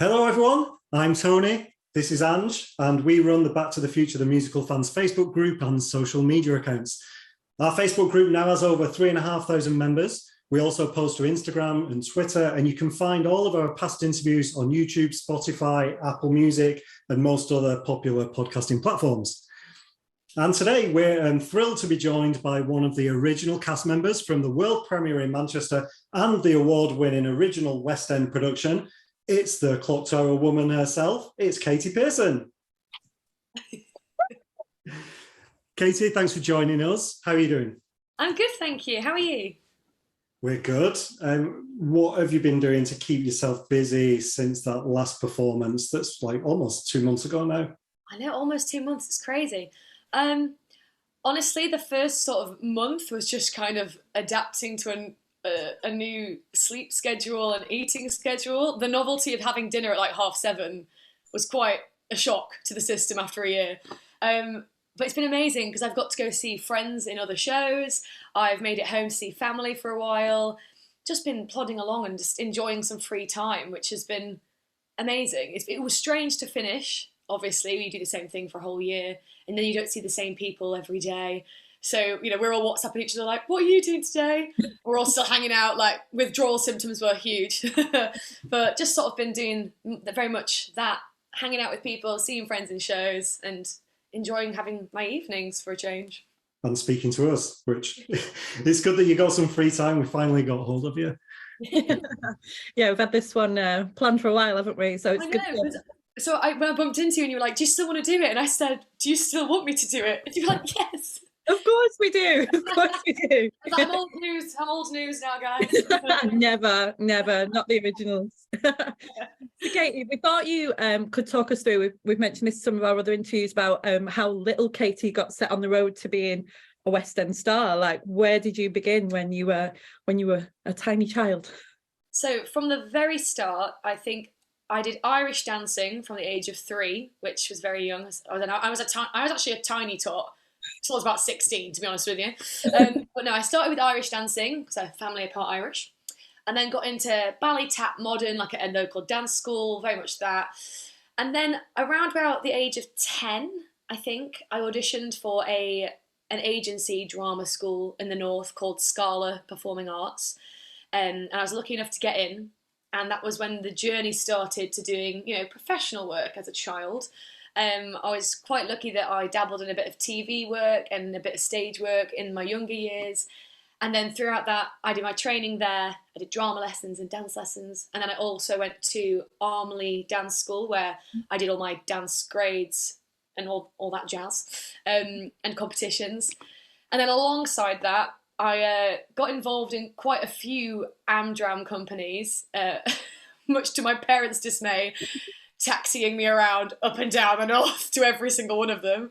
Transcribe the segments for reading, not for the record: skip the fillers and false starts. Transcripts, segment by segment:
Hello everyone, I'm Tony, this is Ange, and we run the Back to the Future the Musical Fans Facebook group and social media accounts. Our Facebook group now has over 3,500 members. We also post to Instagram and Twitter, and you can find all of our past interviews on YouTube, Spotify, Apple Music, and most other popular podcasting platforms. And today we're thrilled to be joined by one of the original cast members from the world premiere in Manchester and the award-winning original West End production. It's the Clocktower Woman herself. It's Katharine Pearson. Katie, thanks for joining us. How are you doing? I'm good, thank you. How are you? We're good. What have you been doing to keep yourself busy since that last performance? That's like almost 2 months ago now. I know, almost 2 months. It's crazy. Honestly, the first sort of month was just kind of adapting to a new sleep schedule and eating schedule. The novelty of having dinner at like 7:30 was quite a shock to the system after a year. But it's been amazing because I've got to go see friends in other shows. I've made it home to see family for a while. Just been plodding along and just enjoying some free time, which has been amazing. It was strange to finish. Obviously, you do the same thing for a whole year and then you don't see the same people every day. So, we're all WhatsApping each other like, what are you doing today? We're all still hanging out, like withdrawal symptoms were huge. But just sort of been doing very much that, hanging out with people, seeing friends in shows and enjoying having my evenings for a change. And speaking to us, which it's good that you got some free time. We finally got hold of you. Yeah, we've had this one planned for a while, haven't we? So it's good. So when I bumped into you and you were like, do you still want to do it? And I said, do you still want me to do it? And you were like, yes. Of course we do. Of course we do. Like, I'm old news. I'm old news now, guys. Never, not the originals. So Katie, we thought you could talk us through. We've mentioned this in some of our other interviews about how little Katie got set on the road to being a West End star. Like, where did you begin when you were a tiny child? So from the very start, I think I did Irish dancing from the age of 3, which was very young. I was actually a tiny tot. So I was about 16, to be honest with you. But no, I started with Irish dancing because I have family are part Irish, and then got into ballet, tap, modern, like at a local dance school, very much that. And then around about the age of 10, I think, I auditioned for an agency drama school in the north called Scala Performing Arts, and I was lucky enough to get in. And that was when the journey started to doing, professional work as a child. I was quite lucky that I dabbled in a bit of TV work and a bit of stage work in my younger years. And then throughout that, I did my training there. I did drama lessons and dance lessons. And then I also went to Armley Dance School where I did all my dance grades and all that jazz and competitions. And then alongside that, I got involved in quite a few Amdram companies, much to my parents' dismay, taxiing me around up and down the north to every single one of them.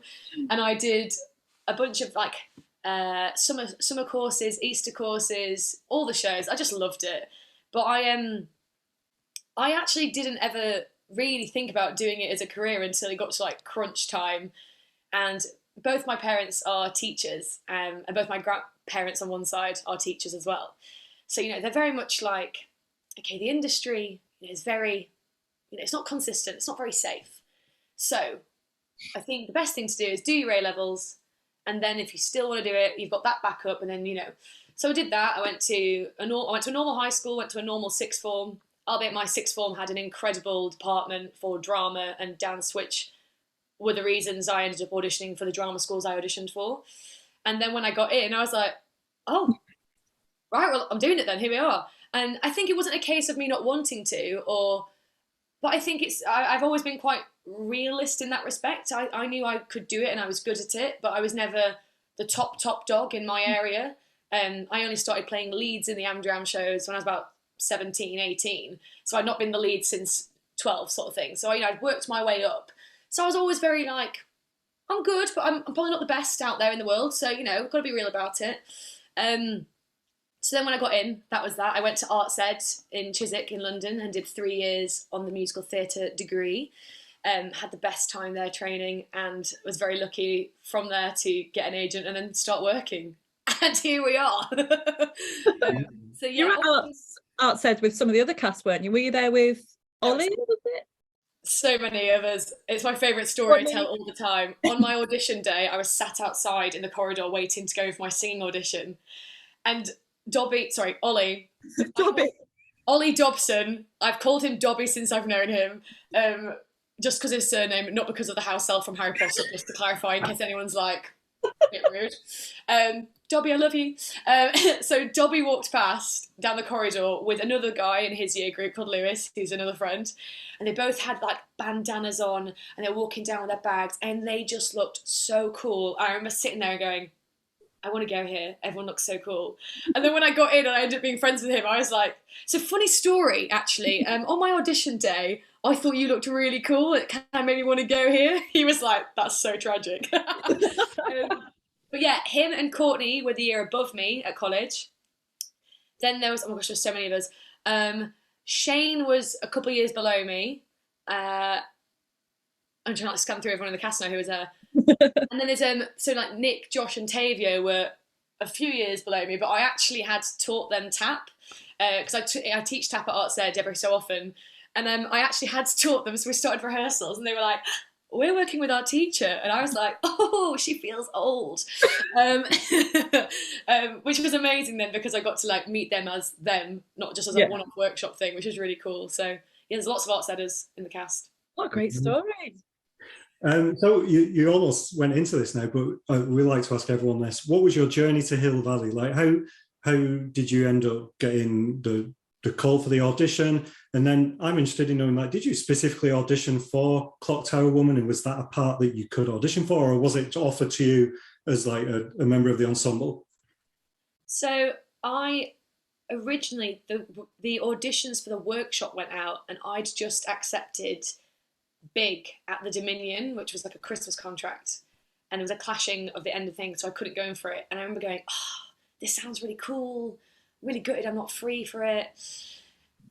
And I did a bunch of like summer courses, Easter courses, all the shows. I just loved it. But I actually didn't ever really think about doing it as a career until it got to like crunch time. And both my parents are teachers, and both my grandparents on one side are teachers as well. So, they're very much like, okay, the industry is very, it's not consistent, it's not very safe. So I think the best thing to do is do your A-levels, and then if you still want to do it, you've got that backup, and then, So I did that. I went to a normal high school, went to a normal sixth form, albeit my sixth form had an incredible department for drama and dance, which were the reasons I ended up auditioning for the drama schools I auditioned for. And then when I got in, I was like, oh, right, well, I'm doing it then, here we are. And I think it wasn't a case of me not wanting to, but I think I've always been quite realist in that respect. I knew I could do it and I was good at it, but I was never the top dog in my area. I only started playing leads in the Amdram shows when I was about 17, 18. So I'd not been the lead since 12 sort of thing. So, I'd worked my way up. So I was always very like, I'm good, but I'm probably not the best out there in the world. So, got to be real about it. So then when I got in, that was that. I went to Arts Ed in Chiswick in London and did 3 years on the musical theatre degree. Had the best time there training and was very lucky from there to get an agent and then start working. And here we are. So yeah. You're at Arts Ed with some of the other cast, weren't you? Were you there with Ollie, was it? So many of us. It's my favourite story I Ollie. tell all the time. On my audition day, I was sat outside in the corridor waiting to go for my singing audition. And Ollie, Dobby. Ollie Dobson, I've called him Dobby since I've known him, just because of his surname, not because of the house elf from Harry Potter, just to clarify in case anyone's like, a bit rude. Dobby, I love you. So Dobby walked past down the corridor with another guy in his year group called Lewis, who's another friend, and they both had like bandanas on, and they're walking down with their bags, and they just looked so cool. I remember sitting there and going, I want to go here. Everyone looks so cool. And then when I got in and I ended up being friends with him, I was like, it's a funny story, actually. On my audition day, I thought you looked really cool. It kind of made me want to go here. He was like, that's so tragic. But yeah, him and Courtney were the year above me at college. Then there was, oh my gosh, there's so many of us. Shane was a couple of years below me. I'm trying to scan through everyone in the cast now who was there. And then there's so like Nick, Josh, and Tavia were a few years below me, but I actually had taught them tap because I teach tap at Arts Ed every so often, and I actually had taught them. So we started rehearsals, and they were like, "We're working with our teacher," and I was like, "Oh, she feels old," which was amazing then because I got to like meet them as them, not just as a one-off workshop thing, which was really cool. So yeah, there's lots of Arts Edders in the cast. What a great story. So you almost went into this now, but we like to ask everyone this. What was your journey to Hill Valley? Like, how did you end up getting the call for the audition? And then I'm interested in knowing, like, did you specifically audition for Clocktower Woman, and was that a part that you could audition for, or was it offered to you as like a member of the ensemble? So I originally, the auditions for the workshop went out, and I'd just accepted Big at the Dominion, which was like a Christmas contract, and it was a clashing of the end of things, so I couldn't go in for it. And I remember going, this sounds really cool, really gutted I'm not free for it.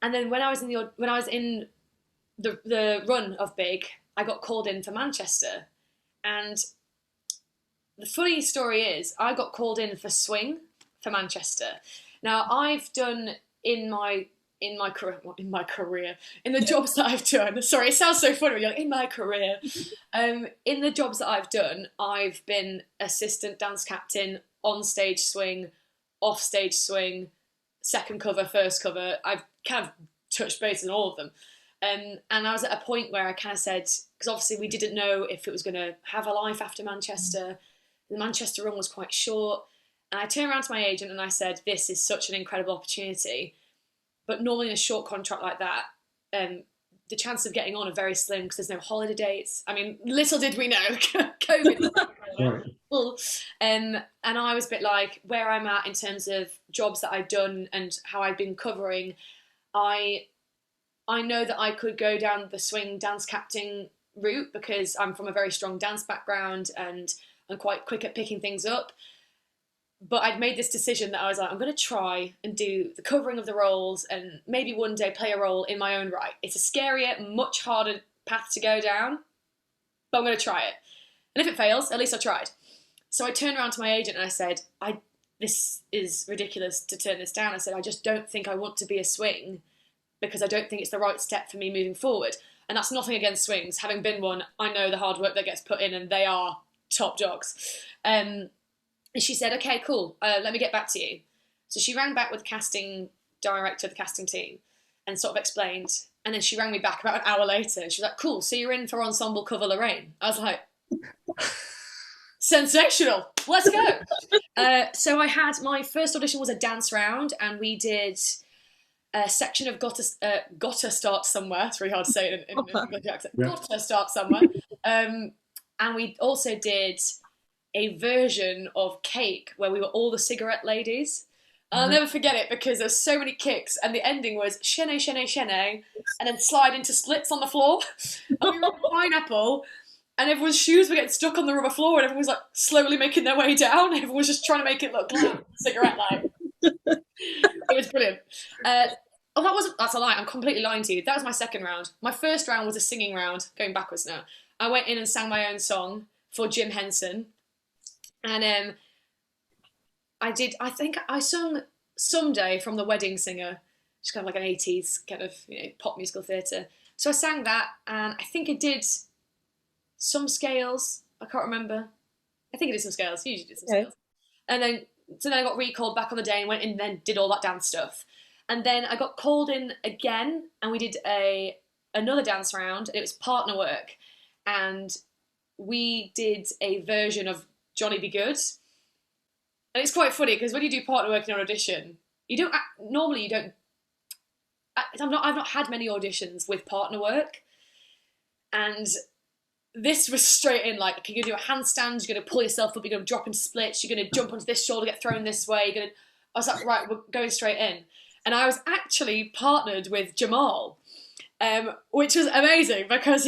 And then when I was in the run of Big, I got called in for Manchester. And the funny story is I got called in for Swing for Manchester. Now I've done in the jobs that I've done. Sorry, it sounds so funny when you're like, in my career. In the jobs that I've done, I've been assistant dance captain, on stage swing, off stage swing, second cover, first cover. I've kind of touched base on all of them. And I was at a point where I kind of said, because obviously we didn't know if it was going to have a life after Manchester. The Manchester run was quite short. And I turned around to my agent and I said, this is such an incredible opportunity. But normally in a short contract like that, the chances of getting on are very slim because there's no holiday dates. I mean, little did we know, COVID. Right. And I was a bit like, where I'm at in terms of jobs that I've done and how I've been covering, I know that I could go down the swing dance captain route because I'm from a very strong dance background and I'm quite quick at picking things up. But I'd made this decision that I was like, I'm going to try and do the covering of the roles and maybe one day play a role in my own right. It's a scarier, much harder path to go down, but I'm going to try it. And if it fails, at least I tried. So I turned around to my agent and I said, this is ridiculous to turn this down. I said, I just don't think I want to be a swing because I don't think it's the right step for me moving forward. And that's nothing against swings. Having been one, I know the hard work that gets put in and they are top dogs. And she said, okay, cool, let me get back to you. So she rang back with the casting director of the casting team and sort of explained. And then she rang me back about an hour later. And she was like, cool, so you're in for ensemble cover Lorraine. I was like, sensational, let's go. So I had, my first audition was a dance round and we did a section of Gotta Start Somewhere. It's really hard to say it in English accent. Yeah. Gotta Start Somewhere. And we also did a version of Cake where we were all the cigarette ladies. I'll never forget it because there's so many kicks and the ending was shene, shene, shene and then slide into splits on the floor. And we were on Pineapple and everyone's shoes were getting stuck on the rubber floor and everyone was like slowly making their way down. Everyone was just trying to make it look glam, cigarette light. It was brilliant. That's a lie, I'm completely lying to you. That was my second round. My first round was a singing round, going backwards now. I went in and sang my own song for Jim Henson. And I think I sung Someday from The Wedding Singer. just kind of like an 80s kind of, you know, pop musical theatre. So I sang that, and I think I did some scales. I can't remember. I think I did some scales. Usually did some scales. And then I got recalled back on the day and went in and then did all that dance stuff. And then I got called in again, and we did another dance round, and it was partner work. And we did a version of Johnny Be Good. And it's quite funny because when you do partner work in an audition, normally you don't. I've not had many auditions with partner work, and this was straight in, like, okay, you're going to do a handstand, you're going to pull yourself up, you're going to drop into splits, you're going to jump onto this shoulder, get thrown this way, I was like, right, we're going straight in. And I was actually partnered with Jamal, which was amazing because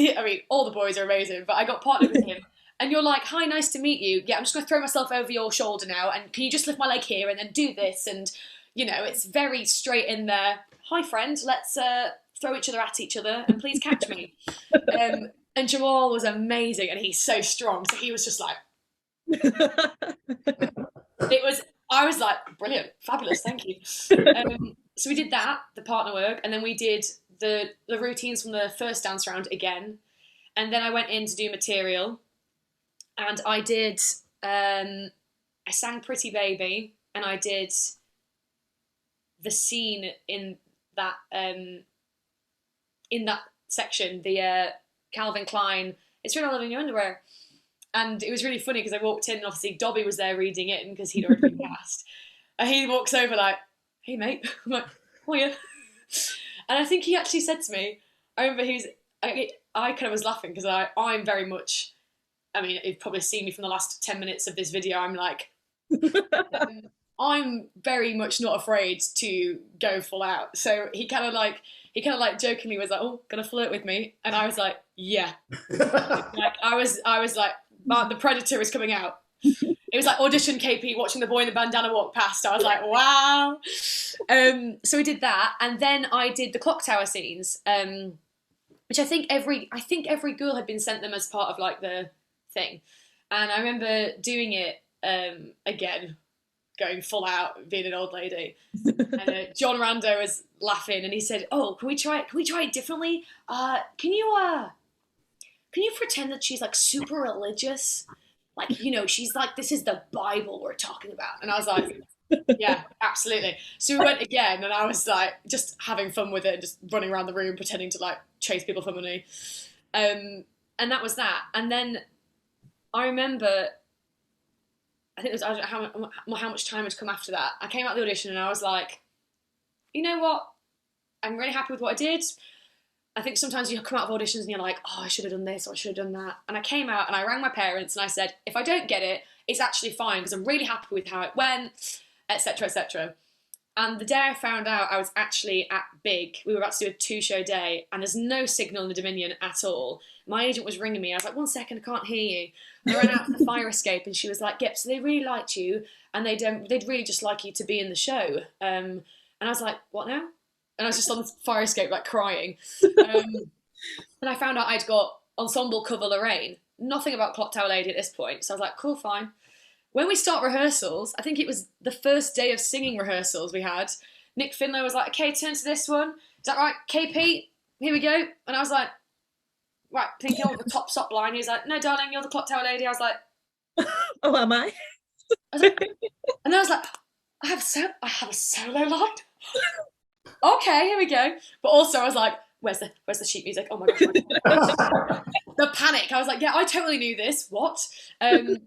all the boys are amazing, but I got partnered with him. And you're like, hi, nice to meet you. Yeah, I'm just going to throw myself over your shoulder now, and can you just lift my leg here and then do this? And, you know, it's very straight in there. Hi, friend, let's throw each other at each other, and please catch me. And Jamal was amazing, and he's so strong. So he was just like, I was like, brilliant, fabulous, thank you. So we did that, the partner work, and then we did the routines from the first dance round again. And then I went in to do material, and I did, I sang Pretty Baby, and I did the scene in that section, the Calvin Klein, It's Real Love in Your Underwear. And it was really funny because I walked in and obviously Dobby was there reading it because he'd already been cast. And he walks over like, hey mate. I'm like, oh yeah. And I think he actually said to me, I remember I kind of was laughing because I'm very much, you've probably seen me from the last 10 minutes of this video, I'm like, I'm very much not afraid to go full out. So he kind of like jokingly was like, oh, gonna flirt with me? And I was like, yeah. Like I was like, the predator is coming out. It was like audition KP watching the boy in the bandana walk past. I was like, wow. So we did that, and then I did the Clocktower scenes, which I think every girl had been sent them as part of like the thing. And I remember doing it again, going full out, being an old lady. And John Rando was laughing, and he said, "Oh, can we try it differently? Can you pretend that she's like super religious? Like, you know, she's like, this is the Bible we're talking about." And I was like, yeah, absolutely. So we went again, and I was like just having fun with it, and just running around the room pretending to like chase people for money. And that was that. And then I remember, I think it was, I don't know how much time had come after that. I came out of the audition and I was like, you know what? I'm really happy with what I did. I think sometimes you come out of auditions and you're like, oh, I should have done this or I should have done that. And I came out and I rang my parents and I said, if I don't get it, it's actually fine because I'm really happy with how it went, etc., etc. And the day I found out I was actually at Big, we were about to do a 2-show day, and there's no signal in the Dominion at all. My agent was ringing me. I was like, 1 second, I can't hear you. I ran out to the fire escape, and she was like, yep, so they really liked you, and they'd really just like you to be in the show. And I was like, what now? And I was just on the fire escape, like crying. And I found out I'd got ensemble cover Lorraine. Nothing about Clocktower Lady at this point. So I was like, cool, fine. When we start rehearsals, I think it was the first day of singing rehearsals we had, Nick Finlow was like, okay, turn to this one. Is that right? KP, here we go. And I was like, right, thinking of the top stop line. He was like, no, darling, you're the Clocktower Lady. I was like, oh, am I? And then I was like, I have a solo line? Okay, here we go. But also I was like, where's the sheet music? Oh my God. The panic. I was like, yeah, I totally knew this. What?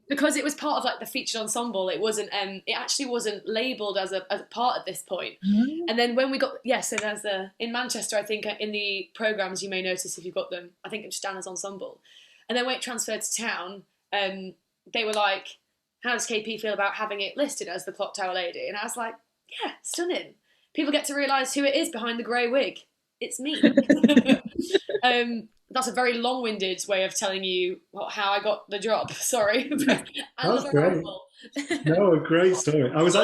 Because it was part of like the featured ensemble. It wasn't. It actually wasn't labelled as a part at this point. Mm. And then when we got so there's in Manchester, I think in the programmes you may notice if you've got them, I think it's down as ensemble. And then when it transferred to town, they were like, how does KP feel about having it listed as the Clocktower Lady? And I was like, yeah, stunning. People get to realise who it is behind the grey wig. It's me. That's a very long-winded way of telling you how I got the job. Sorry. That's great. No, a great story. I was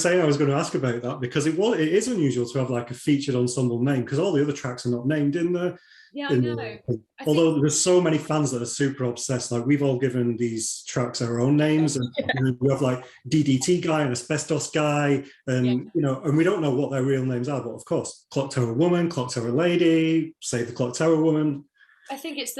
saying I was going to ask about that because it is unusual to have like a featured ensemble name because all the other tracks are not named in the Yeah, I know. Although there's so many fans that are super obsessed, like we've all given these tracks our own names, and we have like DDT guy and asbestos guy, and and we don't know what their real names are, but of course, Clocktower Woman, Clocktower Lady, Save the Clocktower Woman. I think it's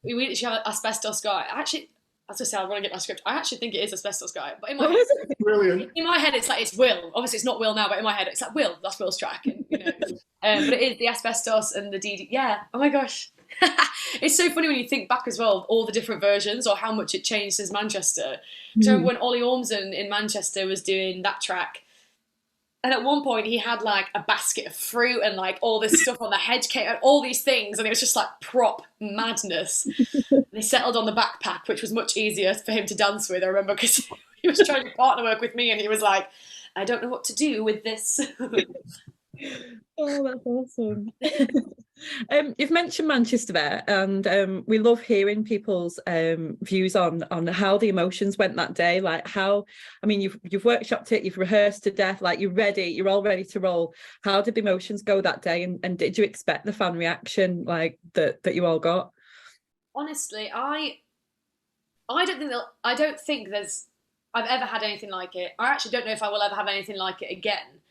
we literally have asbestos guy. Actually, as I say, I want to get my script. I actually think it is asbestos guy, but in my head, brilliant. In my head, it's like it's Will. Obviously, it's not Will now, but in my head, it's like Will. That's Will's track, and but it is the asbestos and the DD. Yeah. Oh my gosh, it's so funny when you think back as well, all the different versions or how much it changed since Manchester. Because I remember when Ollie Ormsden in Manchester was doing that track. And at one point he had like a basket of fruit and like all this stuff on the hedge cake and all these things, and it was just like prop madness. They settled on the backpack, which was much easier for him to dance with, I remember, because he was trying to partner work with me and he was like, I don't know what to do with this. Oh, that's awesome. You've mentioned Manchester there, and we love hearing people's views on how the emotions went that day. Like how, I mean, you've workshopped it, you've rehearsed to death, like you're all ready to roll. How did the emotions go that day, and did you expect the fan reaction like that you all got? Honestly, I don't think I've ever had anything like it. I actually don't know if I will ever have anything like it again.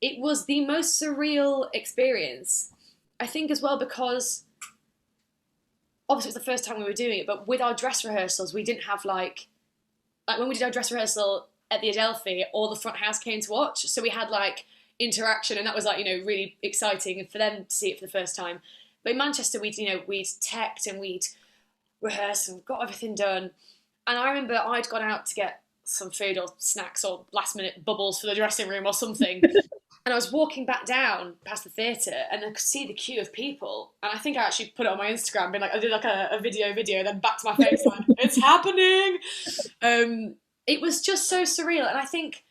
It was the most surreal experience. I think as well because obviously it was the first time we were doing it, but with our dress rehearsals, we didn't have like when we did our dress rehearsal at the Adelphi, all the front house came to watch. So we had like interaction, and that was like, really exciting for them to see it for the first time. But in Manchester, we'd teched and we'd rehearsed and got everything done. And I remember I'd gone out to get some food or snacks or last minute bubbles for the dressing room or something. And I was walking back down past the theatre and I could see the queue of people. And I think I actually put it on my Instagram, being like, I did like a video, then back to my face, like, it's happening. It was just so surreal. And I think,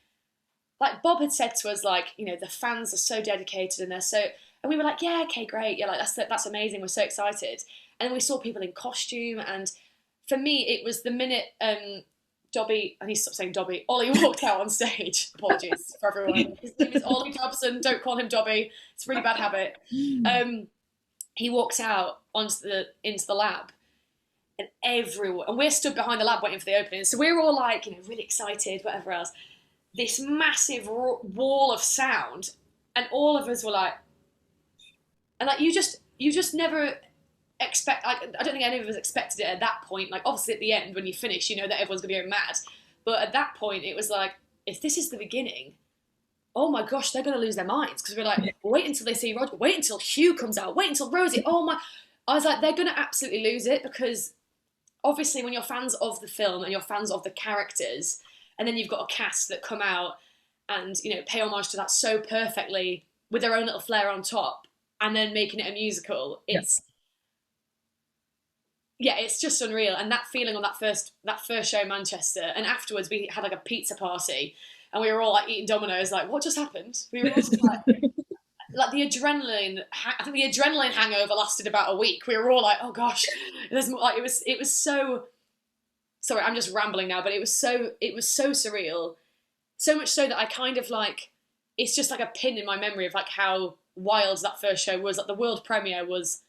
like Bob had said to us, like, the fans are so dedicated and and we were like, yeah, okay, great. Yeah, like that's amazing. We're so excited. And we saw people in costume. And for me, it was the minute Dobby, I need to stop saying Dobby, Ollie walked out on stage. Apologies for everyone. His name is Ollie Dobson. Don't call him Dobby. It's a really bad habit. He walked out into the lab, and everyone, and we're stood behind the lab waiting for the opening. So we're all like, really excited, whatever else. This massive wall of sound, and all of us were like, and like you just never expect. I don't think any of us expected it at that point. Like obviously at the end when you finish, that everyone's gonna be going mad. But at that point, it was like, if this is the beginning, oh my gosh, they're gonna lose their minds, because we're like, wait until they see Roger, wait until Hugh comes out, wait until Rosie. Oh my! I was like, they're gonna absolutely lose it, because obviously when you're fans of the film and you're fans of the characters, and then you've got a cast that come out and pay homage to that so perfectly with their own little flair on top, and then making it a musical, it's just unreal. And that feeling on that first show in Manchester, and afterwards we had like a pizza party, and we were all like eating Dominoes, like, what just happened? We were all just like the adrenaline. I think the adrenaline hangover lasted about a week. We were all like, oh gosh, there's more. Like it was so. Sorry, I'm just rambling now, but it was so surreal, so much so that I kind of like, it's just like a pin in my memory of like how wild that first show was. Like the world premiere was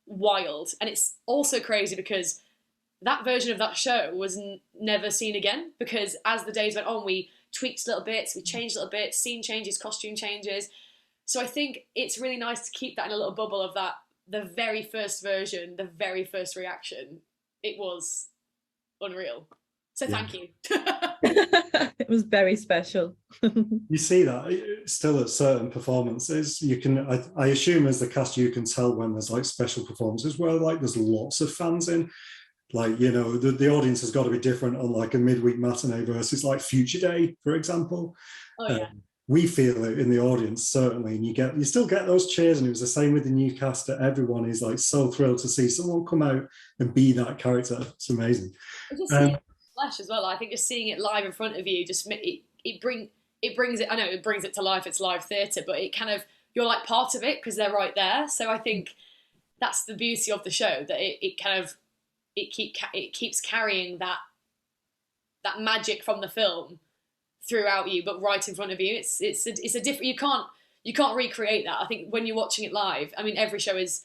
wild, and it's also crazy because that version of that show was never seen again, because as the days went on, we tweaked little bits, we changed little bits, scene changes, costume changes. So I think it's really nice to keep that in a little bubble of that, the very first version, the very first reaction. It was unreal. So thank you. It was very special. You see that still at certain performances. You can, I assume as the cast, you can tell when there's like special performances where like there's lots of fans in. Like, the audience has got to be different on like a midweek matinee versus like Future Day, for example. Oh yeah. We feel it in the audience, certainly, and you still get those cheers. And it was the same with the new cast. That everyone is like so thrilled to see someone come out and be that character. It's amazing. Just seeing it flash as well. I think just seeing it live in front of you just it brings it. I know it brings it to life. It's live theatre, but it kind of, you're like part of it because they're right there. So I think that's the beauty of the show, that it keeps carrying that magic from the film throughout you, but right in front of you. It's a different. You can't recreate that. I think when you're watching it live, I mean, every show is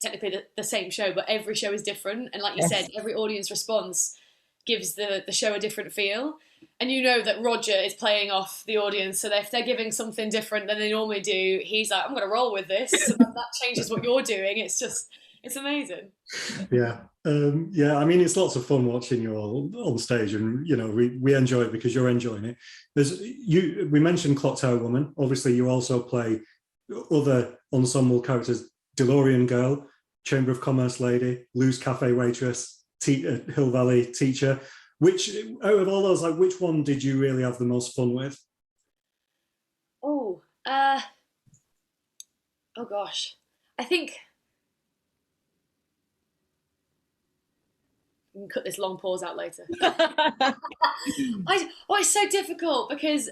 technically the same show, but every show is different. And like you said, every audience response gives the show a different feel. And you know that Roger is playing off the audience, so that if they're giving something different than they normally do, he's like, I'm going to roll with this. So that changes what you're doing. It's amazing. Yeah. Yeah, I mean, it's lots of fun watching you all on stage, and you know, we enjoy it because you're enjoying it. We mentioned Clocktower Woman. Obviously, you also play other ensemble characters: DeLorean Girl, Chamber of Commerce Lady, Lou's Cafe Waitress, Hill Valley Teacher. Which out of all those, like, which one did you really have the most fun with? Oh gosh, I think we can cut this long pause out later. It's so difficult because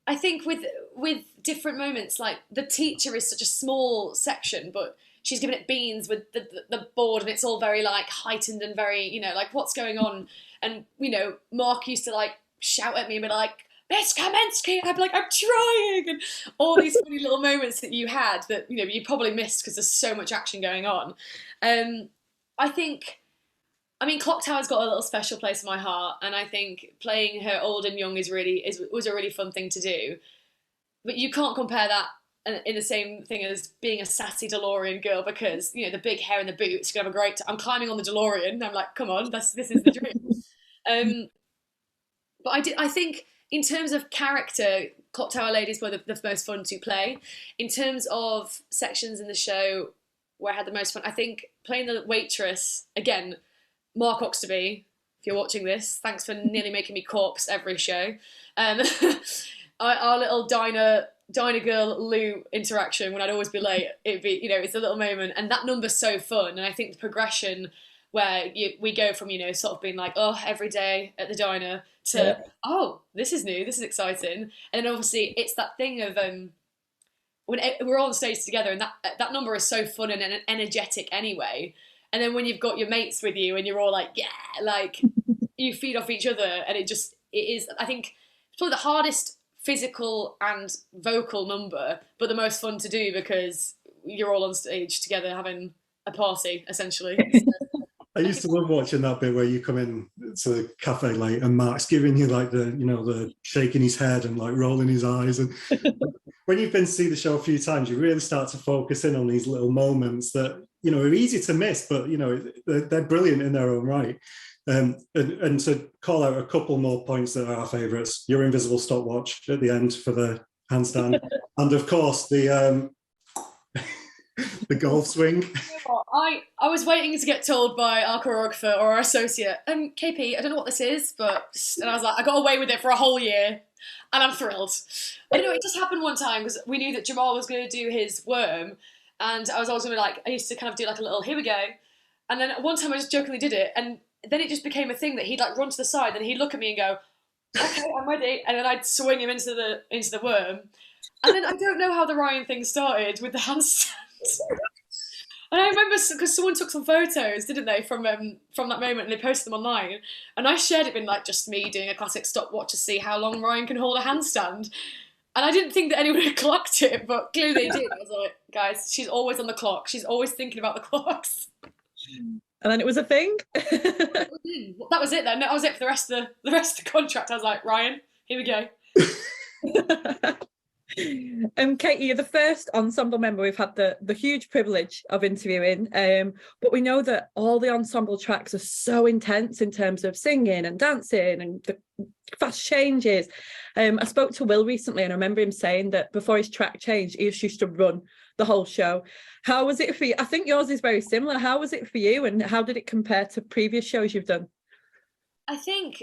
I think with different moments, like the teacher is such a small section, but she's given it beans with the board, and it's all very like heightened and very, you know, like what's going on. And, you know, Mark used to like shout at me and be like, Miss Kamensky, I'd be like, I'm trying. And all these funny little moments that you had that, you know, you probably missed because there's so much action going on. I mean, Clocktower's got a little special place in my heart. And I think playing her old and young was a really fun thing to do. But you can't compare that in the same thing as being a sassy DeLorean girl, because, you know, the big hair and the boots, you're gonna have a great time. I'm climbing on the DeLorean and I'm like, come on, this is the dream. But I think in terms of character, Clocktower Ladies were the most fun to play. In terms of sections in the show where I had the most fun, I think playing the waitress, again, Mark Oxtoby, if you're watching this, thanks for nearly making me corpse every show. Our little diner girl Lou interaction, when I'd always be late, it'd be, you know, it's a little moment, and that number's so fun. And I think the progression where we go from, you know, sort of being like, oh, every day at the diner to, oh, this is new, this is exciting. And then obviously it's that thing of when we're all on stage together, and that number is so fun and energetic anyway. And then when you've got your mates with you and you're all like, yeah, like you feed off each other, and it is, I think it's probably the hardest physical and vocal number, but the most fun to do because you're all on stage together having a party, essentially. I used to love watching that bit where you come in to the cafe late and Mark's giving you like the shaking his head and like rolling his eyes. And when you've been to see the show a few times, you really start to focus in on these little moments that, you know, are easy to miss, but, you know, they're brilliant in their own right. And to call out a couple more points that are our favourites: your invisible stopwatch at the end for the handstand, and of course the golf swing. I was waiting to get told by our choreographer or our associate, KP, I don't know what this is, and I was like, I got away with it for a whole year, and I'm thrilled. And, you know, it just happened one time because we knew that Jamal was going to do his worm, and I was always going to be like, I used to kind of do like a little, here we go, and then one time I just jokingly did it, and then it just became a thing that he'd like run to the side and he'd look at me and go, okay, I'm ready. And then I'd swing him into the worm. And then I don't know how the Ryan thing started with the handstand. And I remember because someone took some photos, didn't they, from that moment, and they posted them online. And I shared it in like just me doing a classic stopwatch to see how long Ryan can hold a handstand. And I didn't think that anyone had clocked it, but clearly they did. I was like, guys, she's always on the clock. She's always thinking about the clocks. And then it was a thing. That was it then. That was it for the rest of the contract. I was like, Ryan, here we go. Katie, you're the first ensemble member we've had the huge privilege of interviewing, but we know that all the ensemble tracks are so intense in terms of singing and dancing and the fast changes. I spoke to Will recently, and I remember him saying that before his track changed, he used to run the whole show. How was it for you? I think yours is very similar. How was it for you, and how did it compare to previous shows you've done? I think,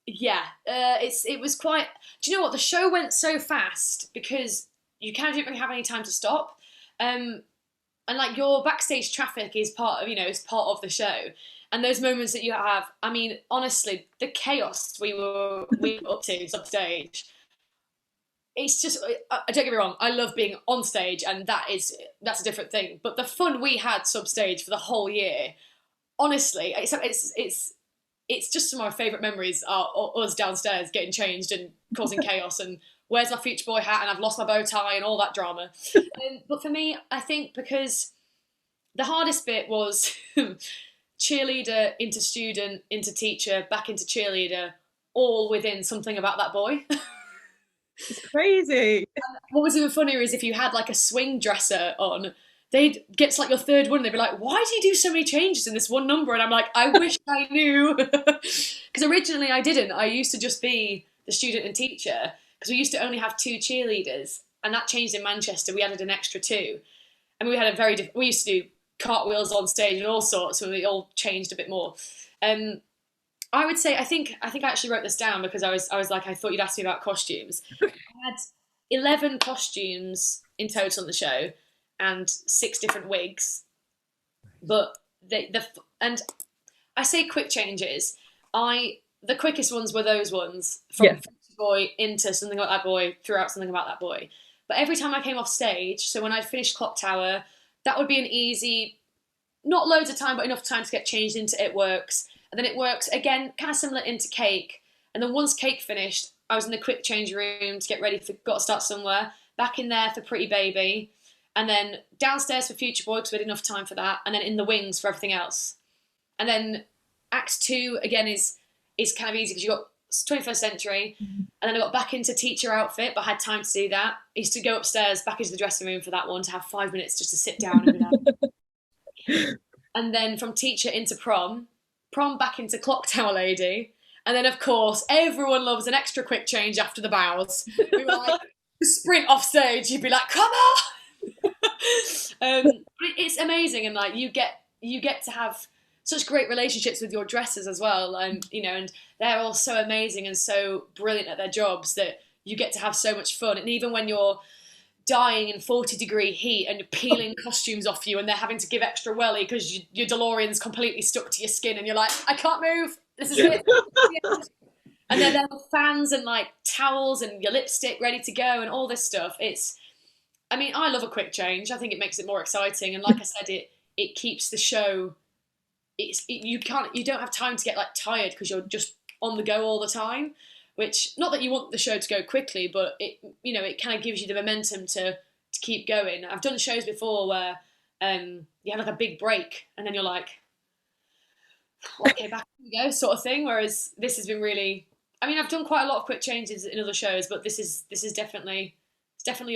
yeah, it was quite. Do you know what? The show went so fast because you kind of didn't really have any time to stop, and like your backstage traffic is part of the show, and those moments that you have. I mean, honestly, the chaos we were up to upstage. It's just, don't get me wrong, I love being on stage, and that's a different thing. But the fun we had substage for the whole year, honestly, it's just some of my favourite memories are us downstairs getting changed and causing chaos and where's my Future Boy hat and I've lost my bow tie and all that drama. But for me, I think because the hardest bit was cheerleader into student into teacher back into cheerleader, all within something about that boy. It's crazy. What was even funnier is if you had like a swing dresser on, they'd get to like your third one and they'd be like, why do you do so many changes in this one number? And I'm like, I wish I knew. Because originally I didn't. I used to just be the student and teacher because we used to only have 2 cheerleaders, and that changed in Manchester. We added an extra 2. And we had a we used to do cartwheels on stage and all sorts, so we all changed a bit more. I would say I think I actually wrote this down because I was like, I thought you'd ask me about costumes. I had 11 costumes in total in the show and 6 different wigs. But and I say quick changes. The quickest ones were those ones from Future Boy into something like that boy, throughout something about that boy. But every time I came off stage, so when I'd finished Clocktower, that would be an easy, not loads of time, but enough time to get changed into It Works. And then It Works, again, kind of similar into Cake. And then once Cake finished, I was in the quick change room to get ready for Got to Start Somewhere, back in there for Pretty Baby, and then downstairs for Future Boy because we had enough time for that, and then in the wings for everything else. And then Act 2, again, is kind of easy because you got 21st Century, and then I got back into teacher outfit, but I had time to do that. I used to go upstairs, back into the dressing room for that one, to have 5 minutes just to sit down and be like. And then from teacher into prom back into Clocktower Lady, and then of course everyone loves an extra quick change after the bows. We were like sprint off stage, you'd be like, come on. It's amazing, and like you get to have such great relationships with your dressers as well, and and they're all so amazing and so brilliant at their jobs that you get to have so much fun. And even when you're dying in 40-degree heat and you're peeling costumes off you and they're having to give extra welly because your DeLorean's completely stuck to your skin and you're like, I can't move, this is it. And then there are fans and like towels and your lipstick ready to go and all this stuff. I love a quick change. I think it makes it more exciting, and like I said, it keeps the show, you don't have time to get like tired because you're just on the go all the time. Which, not that you want the show to go quickly, but it kind of gives you the momentum to keep going. I've done shows before where you have like a big break and then you're like, okay, back we go, sort of thing. Whereas this has been really, I've done quite a lot of quick changes in other shows, but this is definitely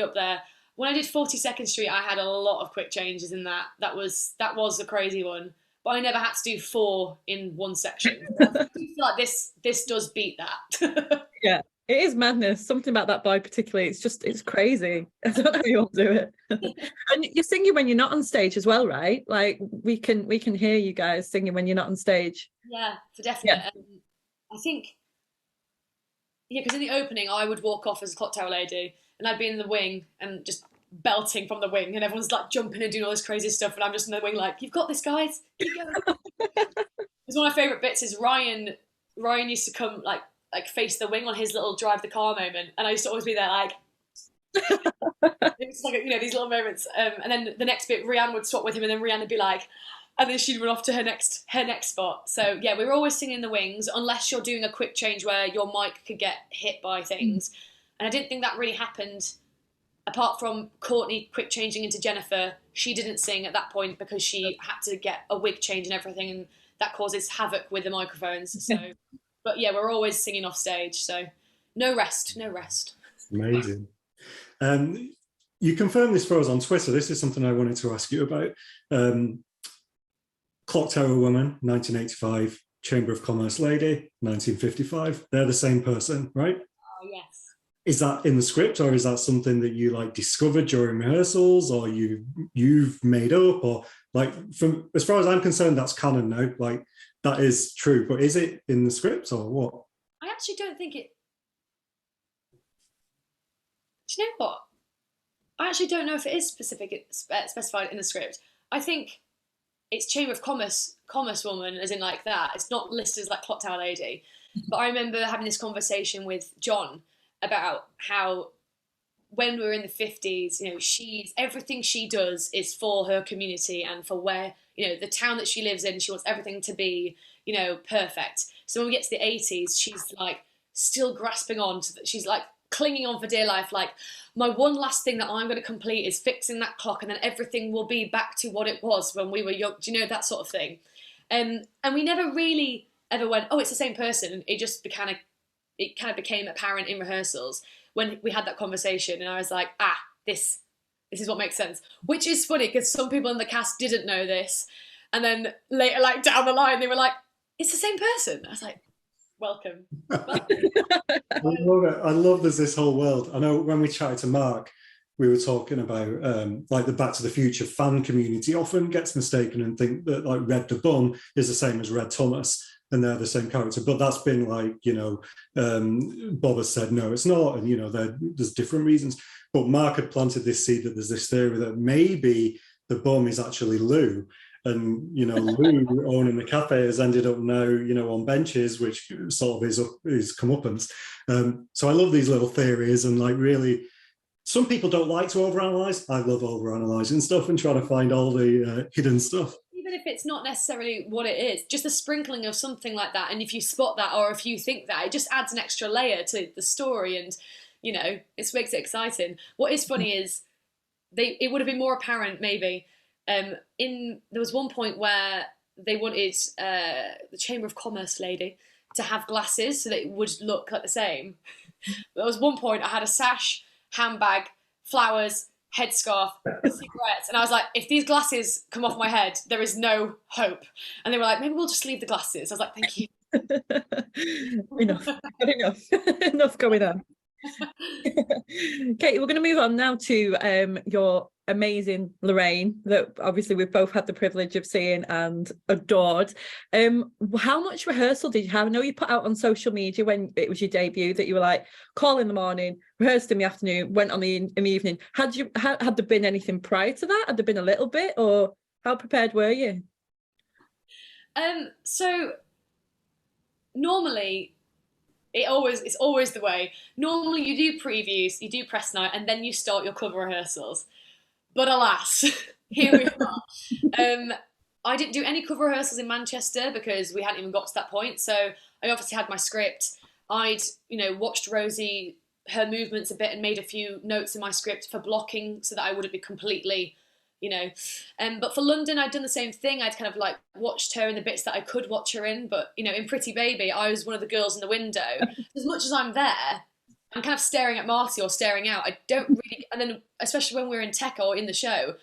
up there. When I did 42nd Street, I had a lot of quick changes in that. That was a crazy one. But I never had to do 4 in one section. I feel like this does beat that. Yeah, it is madness. Something about that boy particularly, it's crazy. I don't know how you all do it. And you're singing when you're not on stage as well, right? Like we can hear you guys singing when you're not on stage. Yeah, for definite. Yeah. I think, because in the opening I would walk off as a Clocktower Lady and I'd be in the wing and just belting from the wing, and everyone's like jumping and doing all this crazy stuff, and I'm just in the wing like, you've got this, guys, keep going. It's one of my favourite bits is Ryan used to come like face the wing on his little drive the car moment, and I used to always be there like it's like these little moments, and then the next bit Rianne would swap with him, and then Rianne would be like, and then she'd run off to her next spot. So yeah, we were always singing in the wings unless you're doing a quick change where your mic could get hit by things. And I didn't think that really happened. Apart from Courtney quick changing into Jennifer, she didn't sing at that point because she had to get a wig change and everything, and that causes havoc with the microphones. So, but yeah, we're always singing off stage. So no rest. Amazing. You confirmed this for us on Twitter. This is something I wanted to ask you about. Clocktower Woman, 1985, Chamber of Commerce Lady, 1955. They're the same person, right? Oh, yes. Is that in the script, or is that something that you like discovered during rehearsals, or you've made up, or like, from as far as I'm concerned, that's canon now. Like, that is true, but is it in the script or what? I actually don't think it. Do you know what? I actually don't know if it is specified in the script. I think it's Chamber of Commerce Woman, as in like that. It's not listed as like Clocktower Lady. But I remember having this conversation with John about how when we were in the 50s, everything she does is for her community and for where, the town that she lives in. She wants everything to be, perfect. So when we get to the 80s, she's like still grasping on to she's like clinging on for dear life, like my one last thing that I'm going to complete is fixing that clock, and then everything will be back to what it was when we were young. Do you know, that sort of thing? And we never really ever went, oh, it's the same person. It just kind of became apparent in rehearsals when we had that conversation, and I was like, this is what makes sense. Which is funny because some people in the cast didn't know this, and then later, like down the line, they were like, it's the same person. I was like, welcome. I love it. I love there's this whole world. I know when we chatted to Mark, we were talking about like the Back to the Future fan community often gets mistaken and think that like Red the Bum is the same as Red Thomas and they're the same character. But that's been like, you know, Bob has said, no, it's not. And, you know, there's different reasons. But Mark had planted this seed that there's this theory that maybe the bum is actually Lou. And, you know, Lou owning the cafe has ended up now, you know, on benches, which sort of is comeuppance. So I love these little theories, and like really, some people don't like to overanalyze. I love overanalyzing stuff and trying to find all the hidden stuff. Even if it's not necessarily what it is, just a sprinkling of something like that. And if you spot that, or if you think that, it just adds an extra layer to the story, and, you know, it makes it exciting. What is funny is it would have been more apparent maybe. There was one point where they wanted the Chamber of Commerce lady to have glasses so that it would look like the same. There was one point I had a sash, handbag, flowers, headscarf, cigarettes, and I was like, if these glasses come off my head, there is no hope. And they were like, maybe we'll just leave the glasses. I was like, thank you. Enough going on. Katie, we're going to move on now to your amazing Lorraine, that obviously we've both had the privilege of seeing and adored. How much rehearsal did you have? I know you put out on social media when it was your debut that you were like, call in the morning, rehearsed in the afternoon, went on in the evening. Had there been anything prior to that? Had there been a little bit, or how prepared were you? So normally it's always the way. Normally you do previews, you do press night, and then you start your cover rehearsals. But alas, here we are. I didn't do any cover rehearsals in Manchester because we hadn't even got to that point. So I obviously had my script. I'd, you know, watched Rosie, her movements a bit, and made a few notes in my script for blocking so that I wouldn't be completely, you know. But for London, I'd done the same thing. I'd kind of like watched her in the bits that I could watch her in. But, you know, in Pretty Baby, I was one of the girls in the window. As much as I'm there, I'm kind of staring at Marty or staring out. I don't really, and then especially when we're in tech or in the show,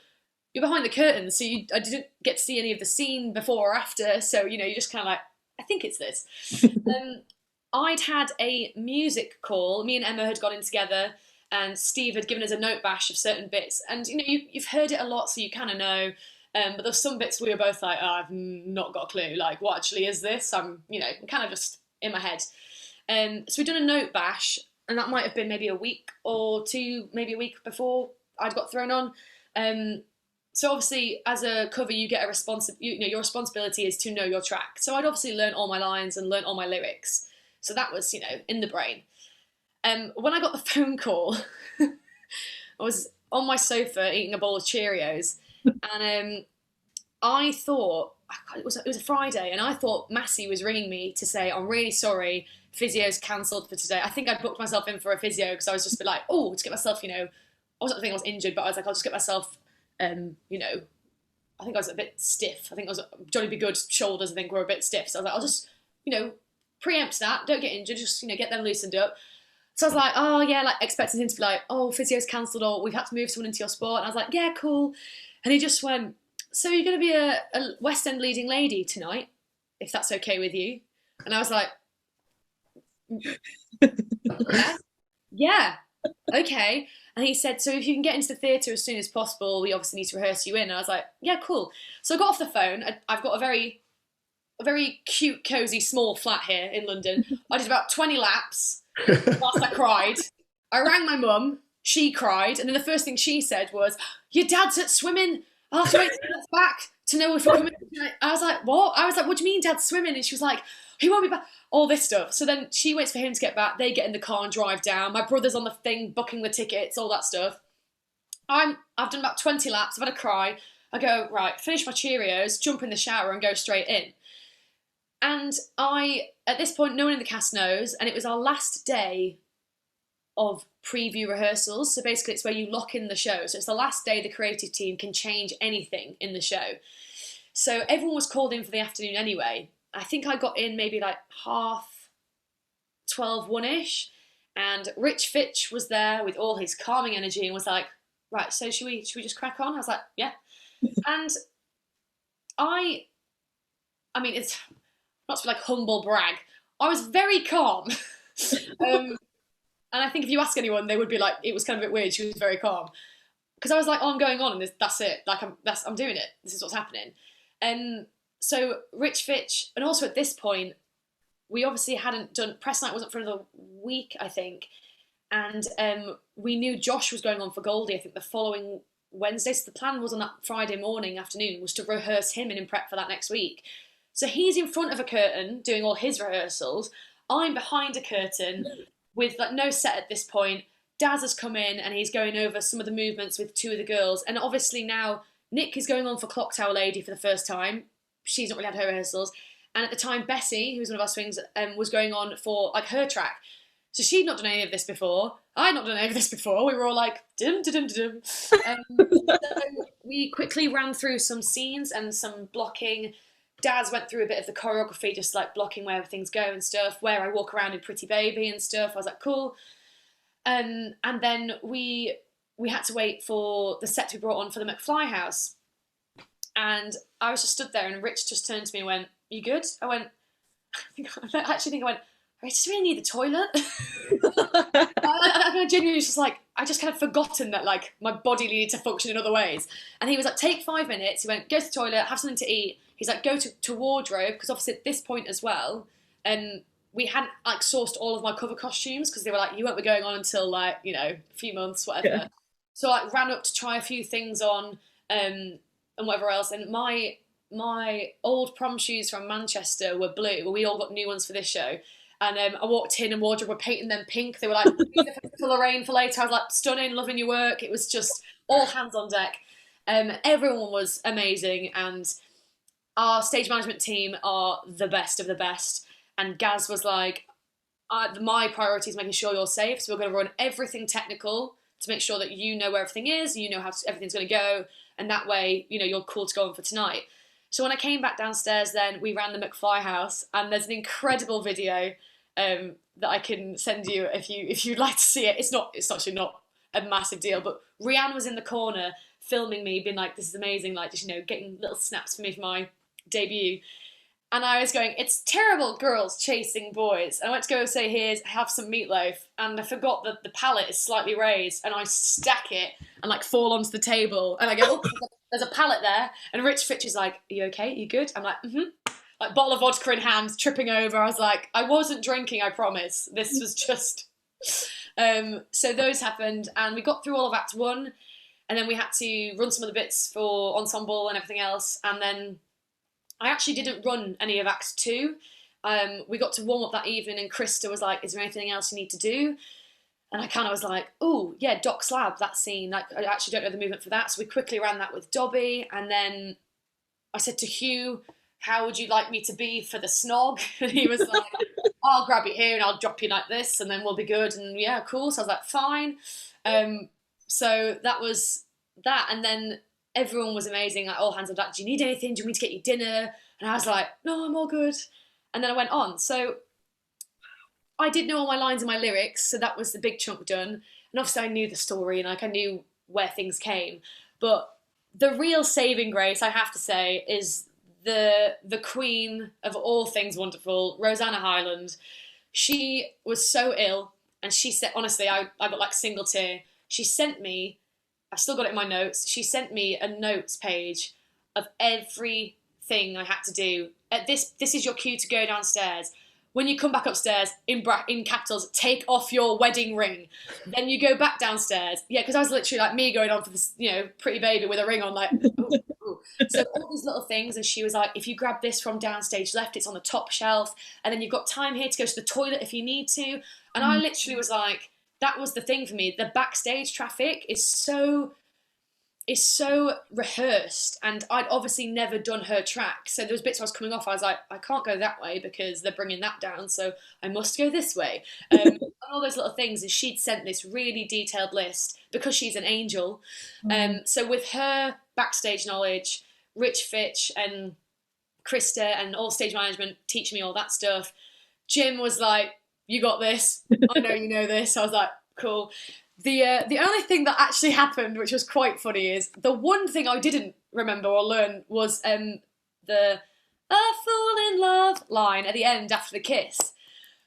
you're behind the curtains, so I didn't get to see any of the scene before or after. So, you know, you're just kind of like, I think it's this. I'd had a music call. Me and Emma had got in together, and Steve had given us a note bash of certain bits. And, you know, you've heard it a lot, so you kind of know. But there's some bits we were both like, oh, I've not got a clue. Like, what actually is this? I'm kind of just in my head. So we'd done a note bash, and that might have been maybe a week or two, maybe a week before I'd got thrown on. So obviously, as a cover, you get your responsibility is to know your track. So I'd obviously learned all my lines and learned all my lyrics. So that was, you know, in the brain. When I got the phone call, I was on my sofa eating a bowl of Cheerios, and I thought it was a Friday, and I thought Massey was ringing me to say, I'm really sorry, physio's cancelled for today. I think I'd booked myself in for a physio because I was just like, oh, to get myself, you know, I wasn't thinking I was injured, but I was like, I'll just get myself, you know, I think I was a bit stiff. I think I was Johnny B. Good's shoulders, I think, were a bit stiff. So I was like, I'll just, you know, preempt that, don't get injured, just, you know, get them loosened up. So I was like, oh yeah, like expecting him to be like, oh, physio's cancelled, or we've had to move someone into your sport. And I was like, yeah, cool. And he just went, so you're going to be a West End leading lady tonight, if that's okay with you? And I was like, yeah, okay. And he said, so if you can get into the theatre as soon as possible, we obviously need to rehearse you in. And I was like, yeah, cool. So I got off the phone. I've got a very cute, cosy, small flat here in London. I did about 20 laps whilst I cried. I rang my mum. She cried. And then the first thing she said was, your dad's at swimming. I'll have to wait till he gets back to know if we're coming. I was like, what? I was like, what do you mean dad's swimming? And she was like, he won't be back. All this stuff. So then she waits for him to get back. They get in the car and drive down. My brother's on the thing, booking the tickets, all that stuff. I've done about 20 laps. I've had a cry. I go, right, finish my Cheerios, jump in the shower and go straight in. And at this point, no one in the cast knows, and it was our last day preview rehearsals. So basically it's where you lock in the show. So it's the last day the creative team can change anything in the show. So everyone was called in for the afternoon anyway. I think I got in maybe like 12:30, 1-ish. And Rich Fitch was there with all his calming energy and was like, right, so should we just crack on? I was like, yeah. And I mean, it's not to be like humble brag. I was very calm. And I think if you ask anyone, they would be like, it was kind of a bit weird. She was very calm. Because I was like, oh, I'm going on and that's it. Like, I'm doing it. This is what's happening. And so Rich Fitch, and also at this point, we obviously hadn't done, press night wasn't for another week, I think. And we knew Josh was going on for Goldie, I think, the following Wednesday. So the plan was on that Friday morning, afternoon, was to rehearse him and in prep for that next week. So he's in front of a curtain doing all his rehearsals. I'm behind a curtain with like no set at this point. Daz has come in and he's going over some of the movements with two of the girls. And obviously now Nick is going on for Clocktower Lady for the first time. She's not really had her rehearsals. And at the time, Bessie, who was one of our swings, was going on for like her track. So she'd not done any of this before. I'd not done any of this before. We were all like, dum, dum, dum. So we quickly ran through some scenes and some blocking. Daz went through a bit of the choreography, just like blocking where things go and stuff, where I walk around in Pretty Baby and stuff. I was like, cool. And then we had to wait for the set to be brought on for the McFly house. And I was just stood there and Rich just turned to me and went, you good? I went, I actually think I went, I just really need the toilet. I genuinely was just like, I just kind of forgotten that like my body needed to function in other ways. And he was like, take 5 minutes. He went, go to the toilet, have something to eat. He's like, go to wardrobe, because obviously at this point as well, we hadn't like sourced all of my cover costumes because they were like, you won't be going on until like, you know, a few months, whatever. Yeah. So I like, ran up to try a few things on and whatever else. And my old prom shoes from Manchester were blue. Well, we all got new ones for this show. And I walked in and wardrobe were painting them pink. They were like, for Lorraine for later. I was like, stunning, loving your work. It was just all hands on deck. Everyone was amazing. And our stage management team are the best of the best. And Gaz was like, my priority is making sure you're safe. So we're going to run everything technical to make sure that you know where everything is, you know how everything's going to go. And that way, you know, you're cool to go on for tonight. So when I came back downstairs then, we ran the McFly house, and there's an incredible video that I can send you if you'd like to see it. It's actually not a massive deal, but Rianne was in the corner filming me, being like, this is amazing, like, just, you know, getting little snaps for me for my debut. And I was going, it's terrible girls chasing boys. And I went to go say, have some meatloaf. And I forgot that the palette is slightly raised. And I stack it and like fall onto the table. And I go, oh, there's a palette there. And Rich Fitch is like, are you okay? Are you good? I'm like, mm-hmm. Like bottle of vodka in hand, tripping over. I was like, I wasn't drinking, I promise. This was just... so those happened. And we got through all of Act 1. And then we had to run some of the bits for ensemble and everything else. And then... I actually didn't run any of Act 2. We got to warm up that evening and Krista was like, is there anything else you need to do? And I kind of was like, oh, yeah, Doc Slab, that scene. Like, I actually don't know the movement for that. So we quickly ran that with Dobby. And then I said to Hugh, how would you like me to be for the snog? And he was like, I'll grab you here and I'll drop you like this and then we'll be good. And yeah, cool. So I was like, fine. So that was that. And then... everyone was amazing, like all hands on deck. Do you need anything? Do you want me to get you dinner? And I was like, no, I'm all good. And then I went on. So I did know all my lines and my lyrics, so that was the big chunk done. And obviously I knew the story and like I knew where things came. But the real saving grace, I have to say, is the queen of all things wonderful, Rosanna Hyland. She was so ill, and she said, honestly, I got like single tear. She sent me, I've still got it in my notes. She sent me a notes page of everything I had to do. This is your cue to go downstairs. When you come back upstairs, in capitals, take off your wedding ring. Then you go back downstairs. Yeah, because I was literally like me going on for this, you know, pretty baby with a ring on, like, ooh, ooh. So all these little things, and she was like, if you grab this from downstage left, it's on the top shelf, and then you've got time here to go to the toilet if you need to. And I literally was like, that was the thing for me. The backstage traffic is so is so rehearsed, and I'd obviously never done her track, so there was bits I was coming off. I was like, I can't go that way because they're bringing that down, so I must go this way. And all those little things, and she'd sent this really detailed list because she's an angel. So with her backstage knowledge, Rich Fitch and Krista and all stage management teaching me all that stuff, Jim was like, you got this. I know you know this. I was like, cool. The only thing that actually happened, which was quite funny, is the one thing I didn't remember or learn was the "a fool in love" line at the end after the kiss.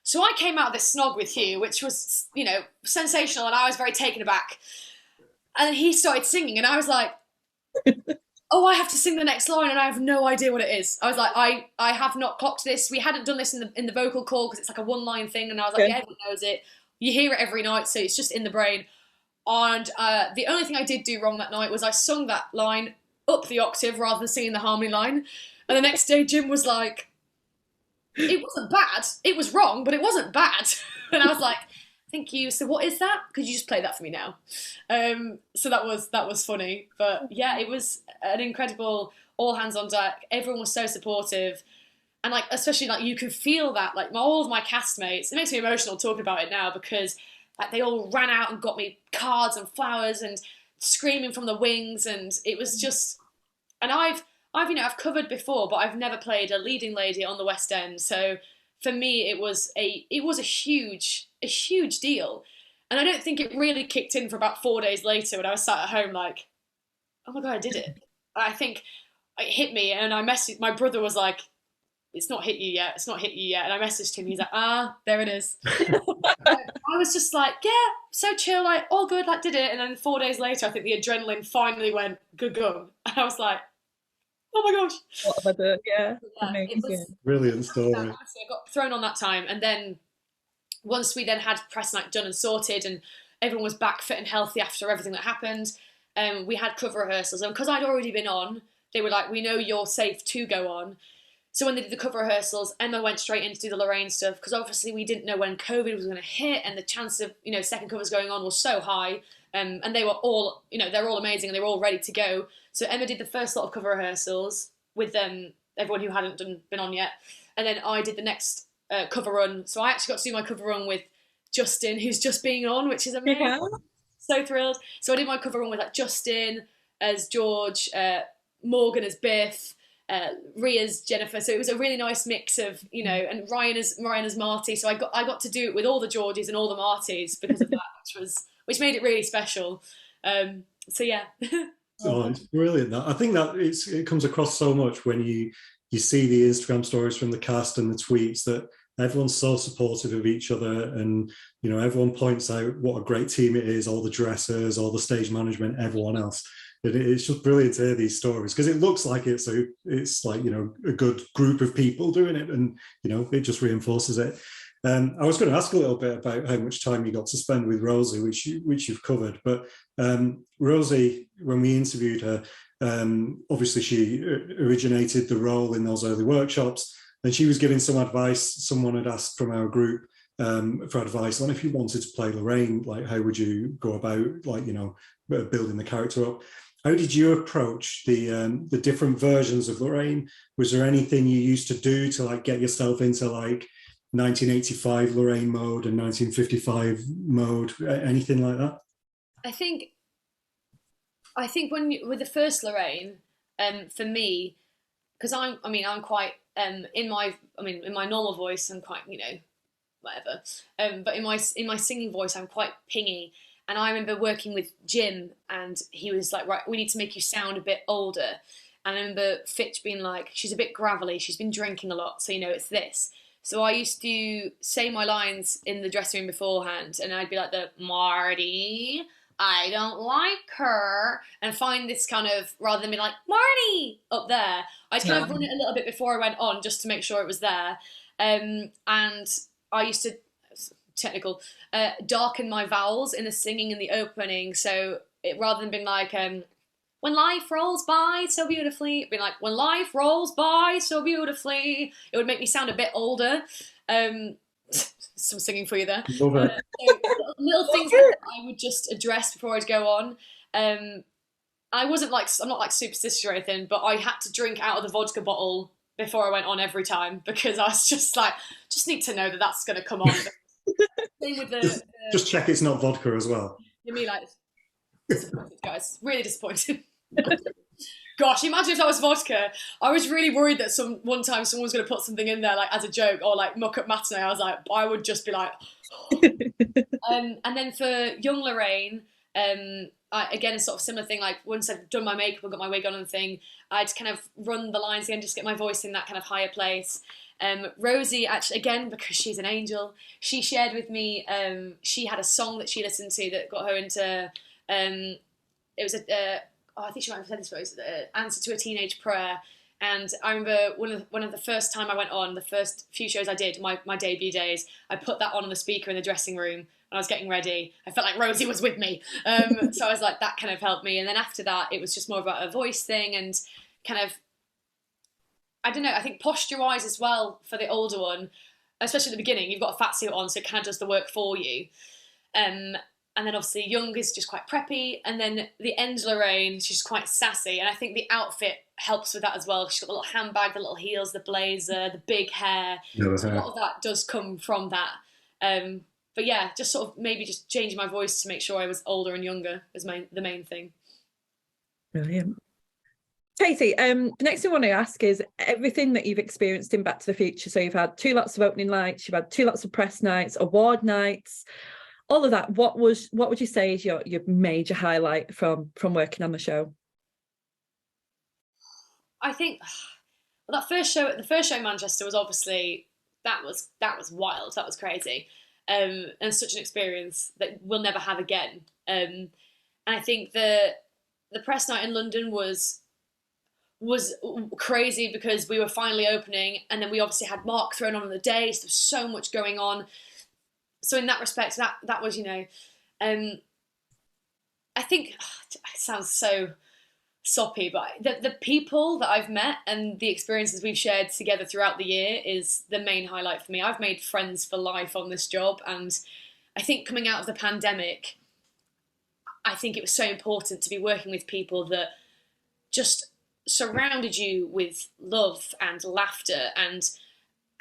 So I came out of this snog with Hugh, which was, you know, sensational, and I was very taken aback. And he started singing, and I was like, oh, I have to sing the next line, and I have no idea what it is. I was like, I have not clocked this. We hadn't done this in the vocal call because it's like a one-line thing, and I was like, yeah, everyone knows it. You hear it every night, so it's just in the brain. And the only thing I did do wrong that night was I sung that line up the octave rather than singing the harmony line. And the next day, Jim was like, it wasn't bad. It was wrong, but it wasn't bad. And I was like, thank you. So what is that? Could you just play that for me now? So that was funny. But yeah, it was an incredible all hands on deck. Everyone was so supportive. And like, especially like you could feel that, like all of my castmates, it makes me emotional talking about it now because like they all ran out and got me cards and flowers and screaming from the wings, and it was just, and I've covered before, but I've never played a leading lady on the West End. So for me, it was a huge deal. And I don't think it really kicked in for about 4 days later when I was sat at home like, oh my God, I did it. I think it hit me, and I messaged, my brother was like, it's not hit you yet, and I messaged him, he's like, there it is. I was just like, yeah, so chill, like all good, like did it. And then 4 days later, I think the adrenaline finally went good go, and I was like, oh my gosh, what have I done? Yeah, it was brilliant story. I got thrown on that time, and then once we then had press night done and sorted, and everyone was back fit and healthy after everything that happened, we had cover rehearsals, and because I'd already been on, they were like, we know you're safe to go on. So when they did the cover rehearsals, Emma went straight in to do the Lorraine stuff because obviously we didn't know when COVID was going to hit, and the chance of, you know, second covers going on was so high. And they were all, you know, they're all amazing and they were all ready to go. So Emma did the first lot of cover rehearsals with everyone who hadn't been on yet, and then I did the next cover run. So I actually got to do my cover run with Justin, who's just being on, which is amazing. Yeah. So thrilled. So I did my cover run with like Justin as George, Morgan as Biff, Ria's Jennifer, so it was a really nice mix of, you know, and Ryan as Marty. So I got to do it with all the Georges and all the Martys because of that, which made it really special. So yeah. Oh, it's brilliant. I think that it comes across so much when you see the Instagram stories from the cast and the tweets that everyone's so supportive of each other, and you know, everyone points out what a great team it is, all the dressers, all the stage management, everyone else. It's just brilliant to hear these stories because it looks like it's like, you know, a good group of people doing it, and you know, it just reinforces it. I was going to ask a little bit about how much time you got to spend with Rosie, which you've covered, but Rosie, when we interviewed her, obviously she originated the role in those early workshops, and she was giving some advice. Someone had asked from our group for advice on if you wanted to play Lorraine, like how would you go about, like, you know, building the character up. How did you approach the different versions of Lorraine? Was there anything you used to do to like get yourself into like 1985 Lorraine mode and 1955 mode, anything like that? I think with the first Lorraine, for me, because I'm quite in my normal voice I'm quite, you know, whatever, but in my singing voice I'm quite pingy. And I remember working with Jim, and he was like, right, we need to make you sound a bit older. And I remember Fitch being like, she's a bit gravelly, she's been drinking a lot, so, you know, it's this. So I used to say my lines in the dressing room beforehand, and I'd be like, Marty, I don't like her, and find this kind of, rather than be like, Marty, up there, I'd kind of run it a little bit before I went on, just to make sure it was there. And I used to, technical, darken my vowels in the singing in the opening, so it, rather than being like when life rolls by so beautifully, it'd be like when life rolls by so beautifully. It would make me sound a bit older. Some singing for you there. So little things that I would just address before I'd go on. I'm not like superstitious or anything, but I had to drink out of the vodka bottle before I went on every time, because I was just like, just need to know that that's going to come on. Same with just check it's not vodka as well. You mean like disappointed, guys? Really disappointed. Gosh, imagine if that was vodka. I was really worried that one time someone was going to put something in there like as a joke or like muck up matinee. I was like, I would just be like. And then for young Lorraine, again a sort of similar thing. Like once I've done my makeup and got my wig on and thing, I'd kind of run the lines again, just get my voice in that kind of higher place. Rosie, actually, again, because she's an angel, she shared with me, she had a song that she listened to that got her into, it was I think she might have said this, but it was Answer to a Teenage Prayer. And I remember one of the first time I went on, the first few shows I did, my debut days, I put that on the speaker in the dressing room when I was getting ready. I felt like Rosie was with me. So I was like, that kind of helped me. And then after that, it was just more about a voice thing and kind of, I don't know, I think posture-wise as well for the older one, especially at the beginning, you've got a fat suit on, so it kind of does the work for you. And then obviously young is just quite preppy. And then the end Lorraine, she's quite sassy. And I think the outfit helps with that as well. She's got the little handbag, the little heels, the blazer, the big hair. So a lot of that does come from that. But yeah, just sort of maybe just changing my voice to make sure I was older and younger was the main thing. Brilliant. Katie, the next thing I want to ask is everything that you've experienced in Back to the Future. So you've had 2 lots of opening nights, you've had 2 lots of press nights, award nights, all of that. What would you say is your major highlight from working on the show? I think the first show in Manchester was obviously that was wild, that was crazy, and such an experience that we'll never have again. And I think the press night in London was crazy because we were finally opening, and then we obviously had Mark thrown on the day, so there was so much going on. So in that respect, that was, I think it sounds so soppy, but the people that I've met and the experiences we've shared together throughout the year is the main highlight for me. I've made friends for life on this job, and I think coming out of the pandemic, I think it was so important to be working with people that just surrounded you with love and laughter and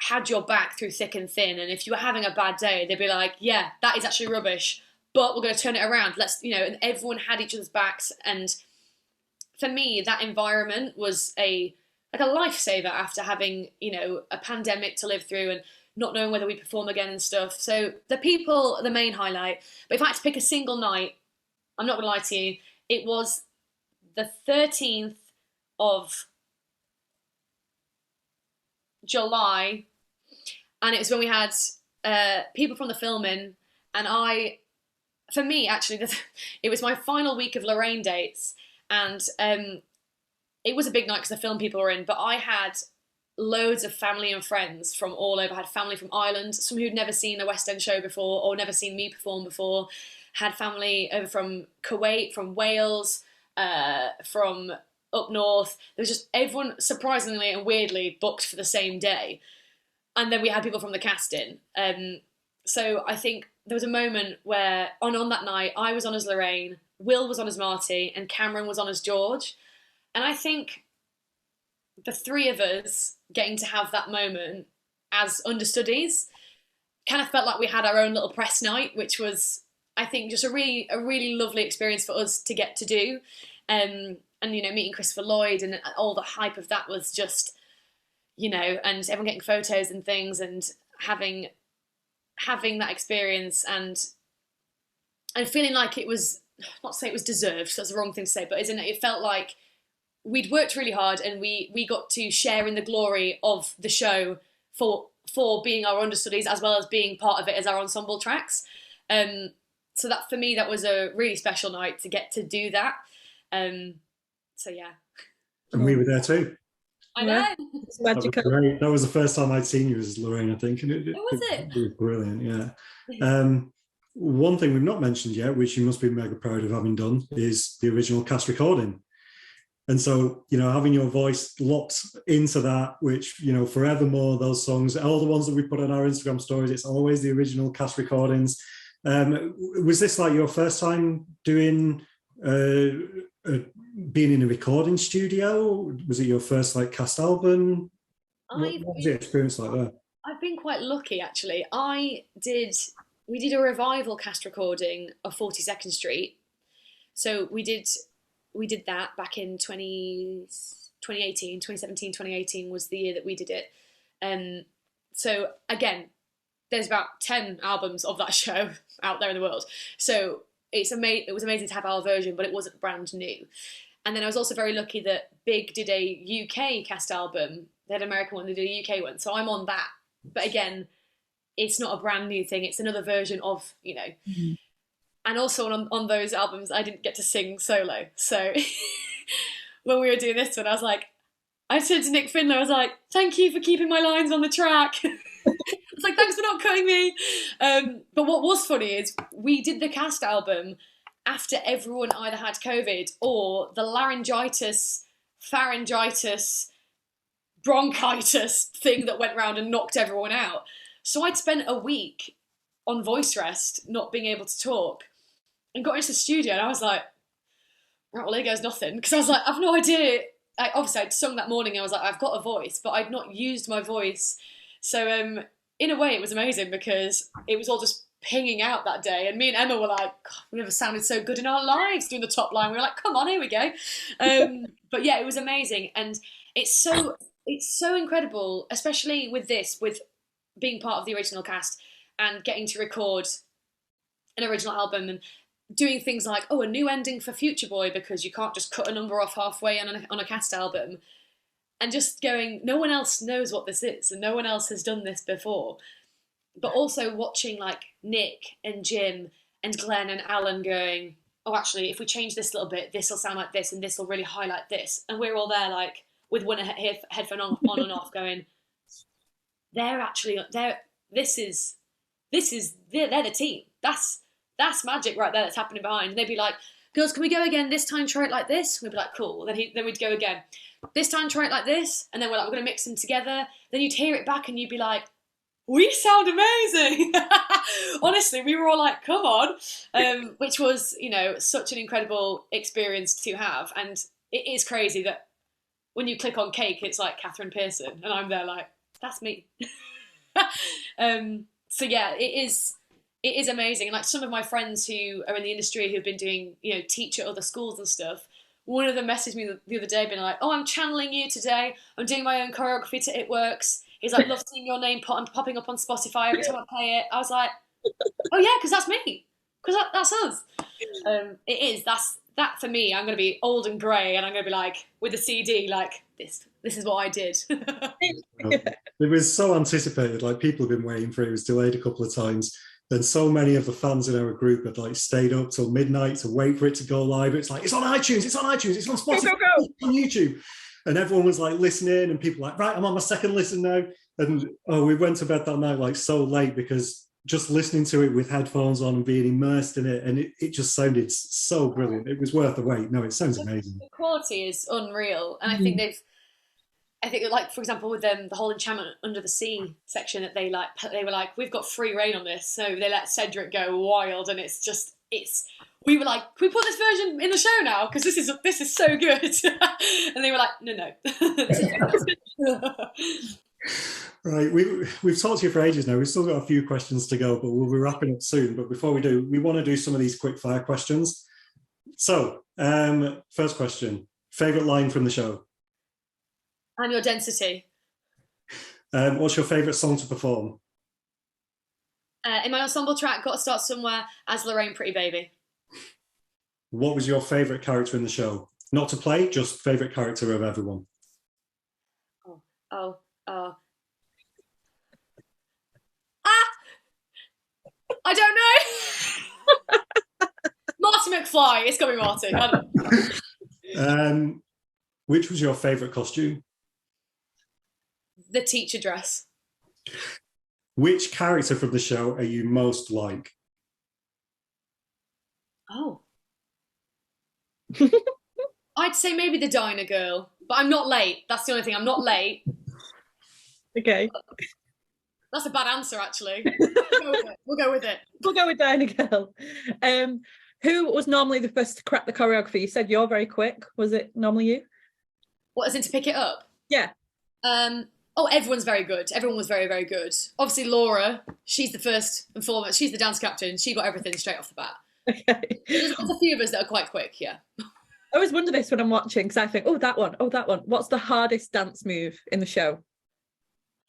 had your back through thick and thin. And if you were having a bad day, they'd be like, yeah, that is actually rubbish, but we're going to turn it around. And everyone had each other's backs. And for me, that environment was a lifesaver after having, a pandemic to live through and not knowing whether we perform again and stuff. So the people are the main highlight. But if I had to pick a single night, I'm not going to lie to you, it was the 13th of July, and it was when we had people from the filming, and for me actually, it was my final week of Lorraine dates, and it was a big night because the film people were in, but I had loads of family and friends from all over. I had family from Ireland, some who'd never seen a West End show before or never seen me perform before, had family over from Kuwait, from Wales, from up north. There was just everyone surprisingly and weirdly booked for the same day. And then we had people from the casting. So I think there was a moment where on that night, I was on as Lorraine, Will was on as Marty, and Cameron was on as George. And I think the three of us getting to have that moment as understudies kind of felt like we had our own little press night, which was, I think, just a really lovely experience for us to get to do. And meeting Christopher Lloyd and all the hype of that was just, and everyone getting photos and things and having that experience and feeling like it was, not to say it was deserved, that's the wrong thing to say, but isn't it? It felt like we'd worked really hard and we got to share in the glory of the show for being our understudies as well as being part of it as our ensemble tracks. So that for me, that was a really special night to get to do that. So yeah. And we were there too. I know. It's magical. That was great. That was the first time I'd seen you as Lorraine, I think. And it was brilliant, yeah. One thing we've not mentioned yet, which you must be mega proud of having done, is the original cast recording. And so, having your voice locked into that, which, forevermore, those songs, all the ones that we put on our Instagram stories, it's always the original cast recordings. Was this like your first time doing being in a recording studio? Was it your first like cast album? What was the experience like that? I've been quite lucky actually. We did a revival cast recording of 42nd Street. So we did that back in 2018, 2017, 2018 was the year that we did it. So again, there's about 10 albums of that show out there in the world. So it was amazing to have our version, but it wasn't brand new. And then I was also very lucky that Big did a UK cast album. They had an American one, they did a UK one. So I'm on that. But again, it's not a brand new thing. It's another version of, you know. Mm-hmm. And also on those albums, I didn't get to sing solo. So when we were doing this one, I said to Nick Finlay, I was like, thank you for keeping my lines on the track. It's like, thanks for not cutting me. But what was funny is we did the cast album after everyone either had COVID or the laryngitis, pharyngitis, bronchitis thing that went round and knocked everyone out. So I'd spent a week on voice rest, not being able to talk, and got into the studio and I was like, right, well, here goes nothing. Because I was like, I've no idea. Obviously, I'd sung that morning. I was like, I've got a voice, but I'd not used my voice. So in a way, it was amazing because it was all just pinging out that day. And me and Emma were like, God, we never sounded so good in our lives doing the top line. We were like, come on, here we go. But yeah, it was amazing. And it's so incredible, especially with being part of the original cast and getting to record an original album and doing things like, a new ending for Future Boy, because you can't just cut a number off halfway on a cast album, and just going, no one else knows what this is and no one else has done this before. But also watching like Nick and Jim and Glenn and Alan going, oh, actually, if we change this a little bit, this will sound like this and this will really highlight this. And we're all there like with one headphone on and off going, they're the team. That's magic right there that's happening behind. And they'd be like, girls, can we go again? This time try it like this. We'd be like, cool. Then we'd go again. This time try it like this. And then we're like, we're going to mix them together. Then you'd hear it back and you'd be like, we sound amazing. Honestly, we were all like, come on. Which was, such an incredible experience to have. And it is crazy that when you click on Cake, it's like Katharine Pearson. And I'm there like, that's me. So yeah, it is amazing. And like some of my friends who are in the industry who've been doing, teach at other schools and stuff, one of them messaged me the other day being like, oh, I'm channeling you today. I'm doing my own choreography to It Works. He's like, love seeing your name popping up on Spotify every time I play it. I was like, oh yeah, because that's me. Because that's us. It is. That for me, I'm going to be old and grey and I'm going to be like, with a CD, like, this is what I did. It was so anticipated. Like, people have been waiting for it. It was delayed a couple of times. Then so many of the fans in our group had like stayed up till midnight to wait for it to go live. It's like, it's on iTunes, it's on Spotify, go. It's on YouTube. And everyone was like listening and people like, right, I'm on my second listen now. And we went to bed that night like so late because just listening to it with headphones on and being immersed in it, and it just sounded so brilliant. It was worth the wait. No, it sounds amazing. The quality is unreal. And I think like, for example, with the whole Enchantment Under the Sea section that they were like, we've got free reign on this. So they let Cedric go wild. And we were like, can we put this version in the show now? Because this is so good. And they were like, no. Right, we've talked to you for ages now. We've still got a few questions to go, but we'll be wrapping up soon. But before we do, we want to do some of these quick fire questions. So, first question, favourite line from the show? I'm your density. What's your favourite song to perform? In my ensemble track, Got to Start Somewhere, as Lorraine Pretty Baby. What was your favourite character in the show? Not to play, just favourite character of everyone. I don't know. Marty McFly. It's got to be Marty. I don't know. Which was your favourite costume? The teacher dress. Which character from the show are you most like? Oh. I'd say maybe the diner girl, but I'm not late. That's the only thing. I'm not late. Okay. That's a bad answer, actually. We'll go with it. We'll go with diner girl. Who was normally the first to crack the choreography? You said you're very quick. Was it normally you? What, as in to pick it up? Yeah. Oh, everyone's very good. Everyone was very, very good. Obviously, Laura, she's the first and foremost. She's the dance captain. She got everything straight off the bat. Okay. There's a few of us that are quite quick, yeah. I always wonder this when I'm watching because I think, oh, that one, oh, that one. What's the hardest dance move in the show?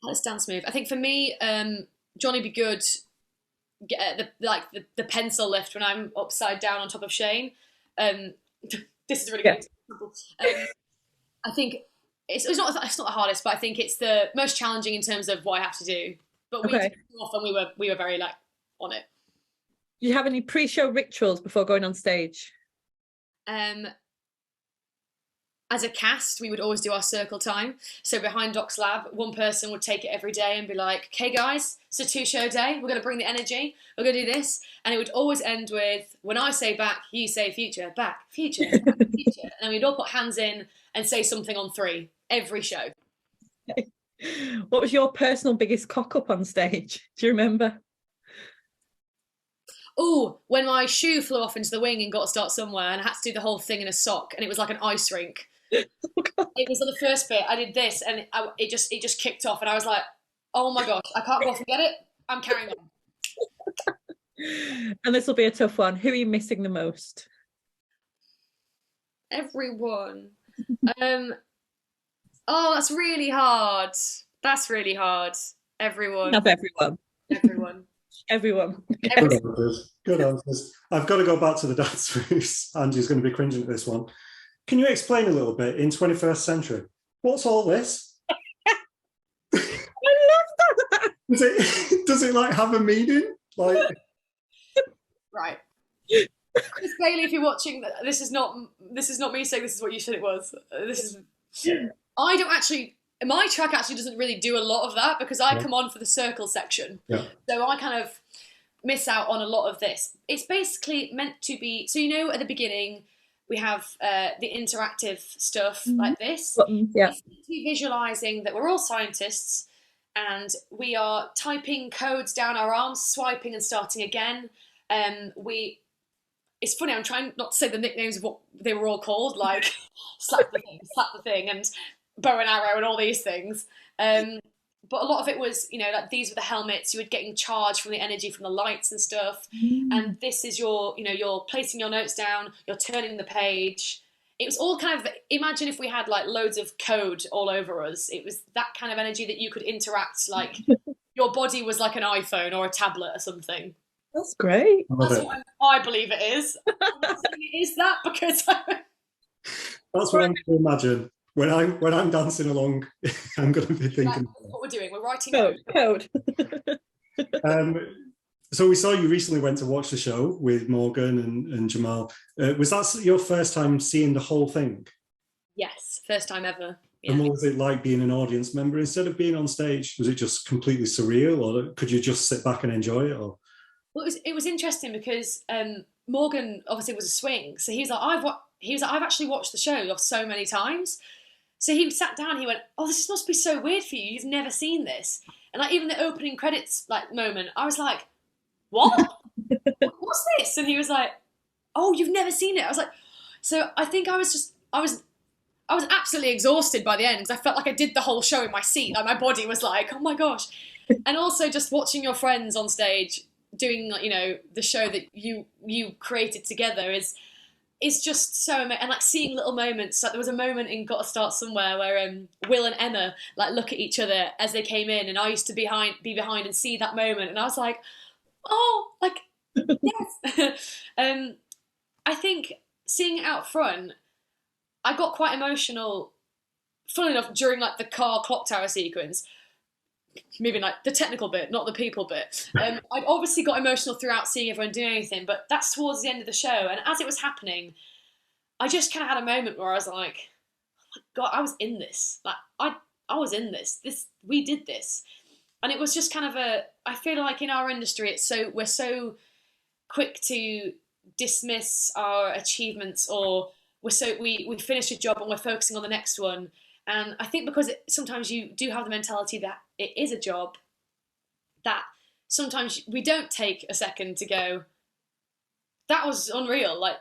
Hardest dance move. I think for me, Johnny Be Good, the pencil lift when I'm upside down on top of Shane. This is a really good example. I think it's not the hardest, but I think it's the most challenging in terms of what I have to do. But we did it often. We were very like on it. Do you have any pre-show rituals before going on stage? As a cast, we would always do our circle time. So behind Doc's lab, one person would take it every day and be like, okay guys, it's a 2-show day. We're going to bring the energy. We're going to do this. And it would always end with, when I say back, you say future, back, future, back, future. And then we'd all put hands in and say something on 3, every show. What was your personal biggest cock up on stage? Do you remember? Oh, when my shoe flew off into the wing and got to start somewhere and I had to do the whole thing in a sock and it was like an ice rink. It was on the first bit. I did this and it just kicked off and I was like, oh my gosh, I can't go off and get it. I'm carrying on. And this will be a tough one. Who are you missing the most? Everyone. Oh, that's really hard. That's really hard. Everyone. Not everyone. Everyone. Everyone. Good answers. Good answers. I've got to go back to the dance moves. Angie's going to be cringing at this one. Can you explain a little bit in 21st century? What's all this? I love that. Does it like have a meaning? Like, right. Chris Bailey, if you're watching, this is not me saying this is what you said it was. I don't actually. My track actually doesn't really do a lot of that because I come on for the circle section. Yeah. So I kind of miss out on a lot of this. It's basically meant to be, so at the beginning we have the interactive stuff like this. Yeah. It's meant to be visualising that we're all scientists and we are typing codes down our arms, swiping and starting again. It's funny, I'm trying not to say the nicknames of what they were all called, like slap the thing, and bow and arrow and all these things. But a lot of it was, like these were the helmets, you were getting charged from the energy from the lights and stuff. And this is you're placing your notes down, you're turning the page. It was all kind of, imagine if we had like loads of code all over us. It was that kind of energy that you could interact, like your body was like an iPhone or a tablet or something. That's great. That's what I believe it is. It is that because that's what I'm going to imagine. When I'm dancing along, I'm going to be thinking. That's what we're doing. We're writing code. So we saw you recently went to watch the show with Morgan and Jamal. Was that your first time seeing the whole thing? Yes, first time ever. Yeah. And what was it like being an audience member instead of being on stage? Was it just completely surreal, or could you just sit back and enjoy it? Or? Well, it was interesting because Morgan obviously was a swing, so he was like, I've actually watched the show so many times. So he sat down, he went, oh, this must be so weird for you. You've never seen this. And like even the opening credits like moment, I was like, what? What's this? And he was like, oh, you've never seen it. I was like, so I think I was absolutely exhausted by the end because I felt like I did the whole show in my seat. Like my body was like, oh my gosh. And also just watching your friends on stage doing, the show that you created together is just so amazing. And like seeing little moments, like there was a moment in Gotta Start Somewhere where Will and Emma like look at each other as they came in, and I used to be behind and see that moment, and I was like, oh, like yes. I think seeing it out front, I got quite emotional. Funnily enough, during like the car clock tower sequence, maybe like the technical bit, not the people bit. I obviously got emotional throughout seeing everyone doing anything, but that's towards the end of the show. And as it was happening, I just kind of had a moment where I was like, oh my God, I was in this. Like I was in this. We did this. And it was just kind of I feel like in our industry, we're so quick to dismiss our achievements, or we finish a job and we're focusing on the next one. And I think because sometimes you do have the mentality that it is a job, that sometimes we don't take a second to go, that was unreal. Like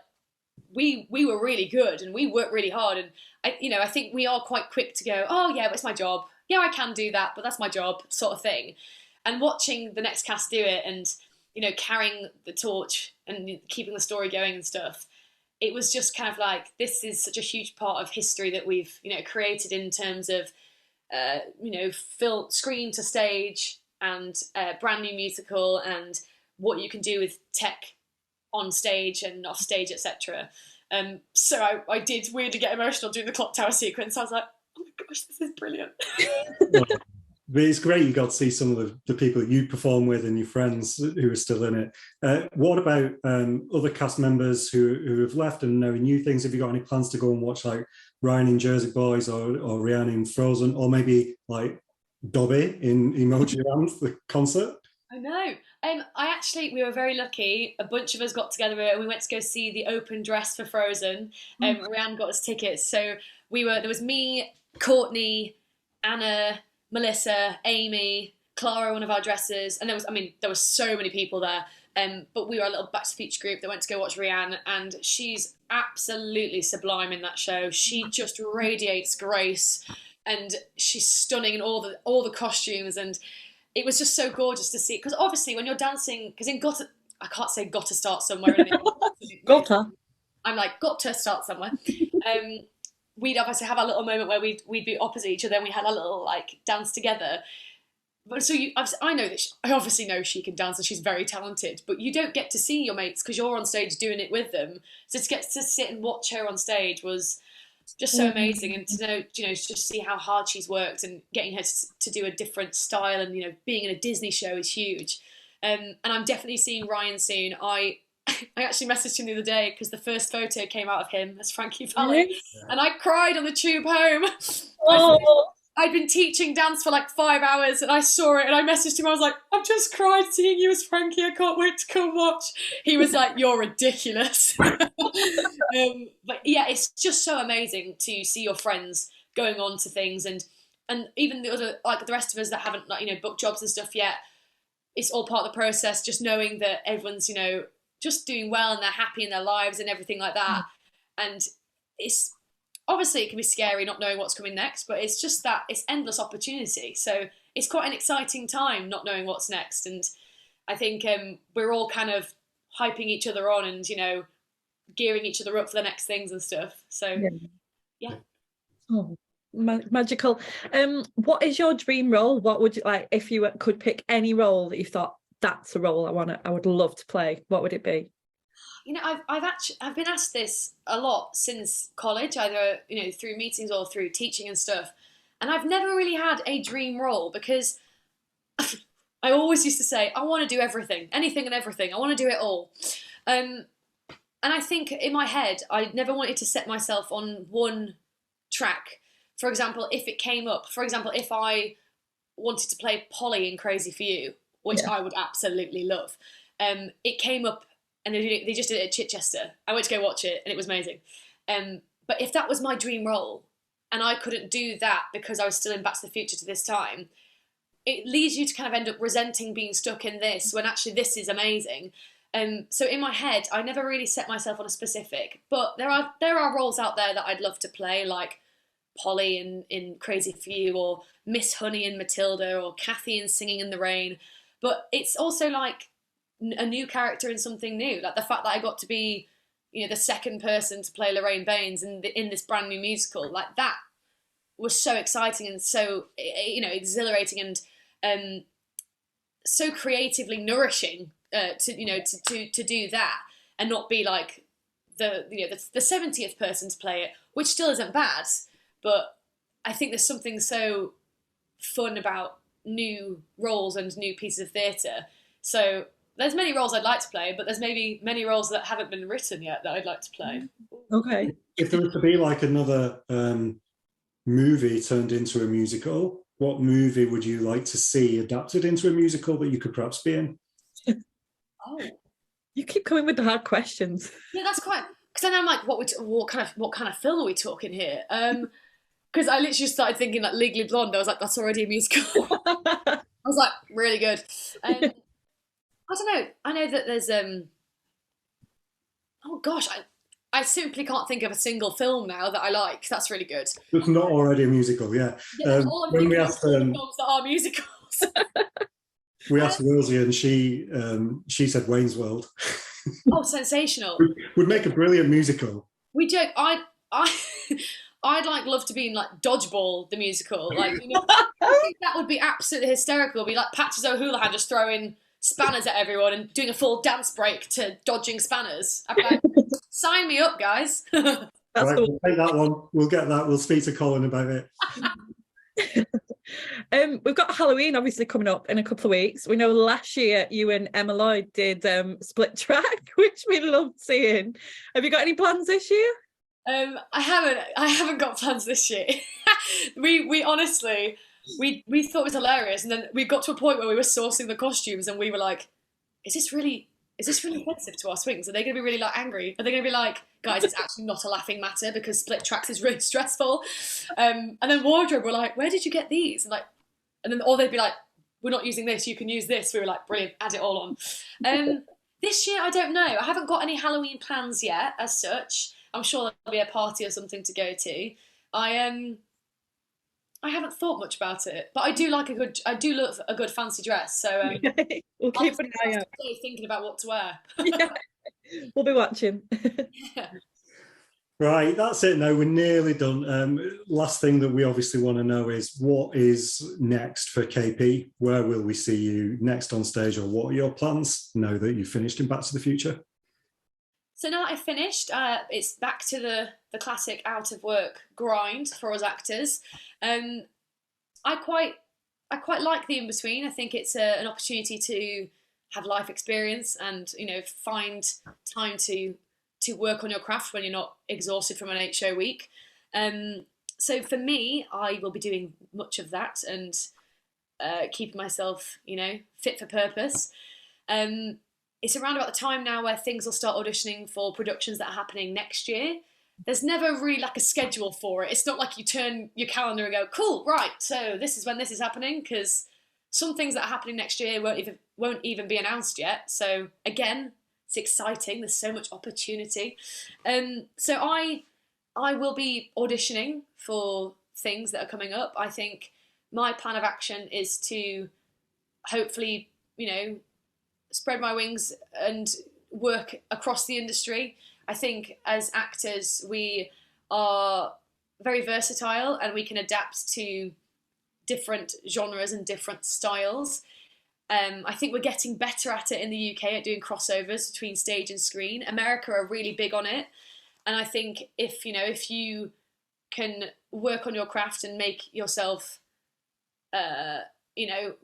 we were really good and we worked really hard, and I think we are quite quick to go, oh yeah, but it's my job. Yeah, I can do that, but that's my job, sort of thing. And watching the next cast do it, and carrying the torch and keeping the story going and stuff, it was just kind of like, this is such a huge part of history that we've created in terms of film, screen to stage, and brand new musical, and what you can do with tech on stage and off stage, etc. So I did weirdly get emotional during the clock tower sequence. I was like, oh my gosh, this is brilliant. But it's great you got to see some of the people that you perform with and your friends who are still in it. What about other cast members who have left and knowing new things? Have you got any plans to go and watch like Ryan in Jersey Boys or Rihanna in Frozen, or maybe like Dobby in Emoji Land, the concert? I know. We were very lucky. A bunch of us got together and we went to go see the open dress for Frozen. Rihanna got us tickets. So there was me, Courtney, Anna, Melissa, Amy, Clara, one of our dressers, and there was so many people there. But we were a little Back to the Future group that went to go watch Rihanna, and she's absolutely sublime in that show. She just radiates grace, and she's stunning in all the costumes, and it was just so gorgeous to see. Because obviously, when you're dancing, because in Gotta, I can't say Gotta start somewhere. Gotta. I'm like, got to start somewhere. We'd obviously have a little moment where we'd be opposite each other and we had a little like dance together. But so I obviously know she can dance and she's very talented, but you don't get to see your mates because you're on stage doing it with them. So to get to sit and watch her on stage was just so amazing, and to know, just see how hard she's worked and getting her to do a different style, and being in a Disney show is huge. And I'm definitely seeing Ryan soon. I actually messaged him the other day because the first photo came out of him as Frankie Valli, and I cried on the tube home. Oh. I'd been teaching dance for like 5 hours, and I saw it, and I messaged him. I was like, I've just cried seeing you as Frankie. I can't wait to come watch. He was like, you're ridiculous. But yeah, it's just so amazing to see your friends going on to things, and even the other, like the rest of us that haven't booked jobs and stuff yet. It's all part of the process. Just knowing that everyone's just doing well and they're happy in their lives and everything like that. And it's obviously, it can be scary not knowing what's coming next, but it's just that it's endless opportunity. So it's quite an exciting time not knowing what's next. And I think we're all kind of hyping each other on and, gearing each other up for the next things and stuff. So, yeah. Oh, magical. What is your dream role? What would you like if you could pick any role that you thought, that's a role I would love to play? What would it be? I've been asked this a lot since college, either through meetings or through teaching and stuff, and I've never really had a dream role because I always used to say I want to do everything, anything and everything. I want to do it all, and I think in my head I never wanted to set myself on one track. For example, if it came up, if I wanted to play Polly in Crazy for You, which I would absolutely love, it came up. And they just did it at Chichester. I went to go watch it and it was amazing. But if that was my dream role and I couldn't do that because I was still in Back to the Future to this time, it leads you to kind of end up resenting being stuck in this when actually this is amazing. So in my head, I never really set myself on a specific, but there are roles out there that I'd love to play, like Polly in Crazy for You, or Miss Honey in Matilda, or Kathy in Singing in the Rain. But it's also like a new character in something new, like the fact that I got to be the second person to play Lorraine Baines in this brand new musical, like that was so exciting and so exhilarating and so creatively nourishing to do that and not be like the 70th person to play it, which still isn't bad, but I think there's something so fun about new roles and new pieces of theatre. So there's many roles I'd like to play, but there's maybe many roles that haven't been written yet that I'd like to play. Okay. If there was to be like another movie turned into a musical, what movie would you like to see adapted into a musical that you could perhaps be in? Oh, you keep coming with the hard questions. Yeah, that's quite. Because then I'm like, what kind of film are we talking here? Because I literally started thinking like Legally Blonde. I was like, that's already a musical. I was like, really good. I don't know. I know that there's Oh gosh, I simply can't think of a single film now that I like. That's really good. It's not already a musical, yeah. Yeah, all I'm When thinking of is all the films that are musicals. we asked Rosie, and she said Wayne's World. Oh, sensational! Would make a brilliant musical. We joke. I, I'd like love to be in like Dodgeball the musical. Like, you know, I think that would be absolutely hysterical. It'd be like Patches O'Houlihan just throwing spanners at everyone and doing a full dance break to dodging spanners. I'd be like, sign me up, guys. That's Right, we'll take that one. We'll get that. We'll speak to Colin about it. We've got Halloween obviously coming up in a couple of weeks. We know last year you and Emma Lloyd did Split Track, which we loved seeing. Have you got any plans this year? I haven't got plans this year. we honestly we thought it was hilarious, and then we got to a point where we were sourcing the costumes, and we were like, is this really offensive to our swings? Are they going to be really like angry? Are they going to be like, guys, it's actually not a laughing matter because split tracks is really stressful? And then wardrobe were like, where did you get these? And then or they'd be like, we're not using this, you can use this. We were like, brilliant, add it all on. This year, I don't know. I haven't got any Halloween plans yet, as such. I'm sure there'll be a party or something to go to. I haven't thought much about it, but I do love a good fancy dress. So we'll keep an eye out. Thinking about what to wear. Yeah, we'll be watching. Right, that's it now. We're nearly done. Last thing that we obviously want to know is what is next for KP? Where will we see you next on stage, or what are your plans now that you've finished in Back to the Future? So now that I've finished, it's back to the classic out of work grind for us actors. I quite like the in between. I think it's an opportunity to have life experience and, you know, find time to work on your craft when you're not exhausted from an 8-show week. So for me, I will be doing much of that and keeping myself, you know, fit for purpose. It's around about the time now where things will start auditioning for productions that are happening next year. There's never really like a schedule for it. It's not like you turn your calendar and go, cool, right, so this is when this is happening, because some things that are happening next year won't even be announced yet. So again, it's exciting. There's so much opportunity. So I will be auditioning for things that are coming up. I think my plan of action is to hopefully, you know, spread my wings and work across the industry. I think as actors, we are very versatile and we can adapt to different genres and different styles. I think we're getting better at it in the UK at doing crossovers between stage and screen. America are really big on it. And I think if you can work on your craft and make yourself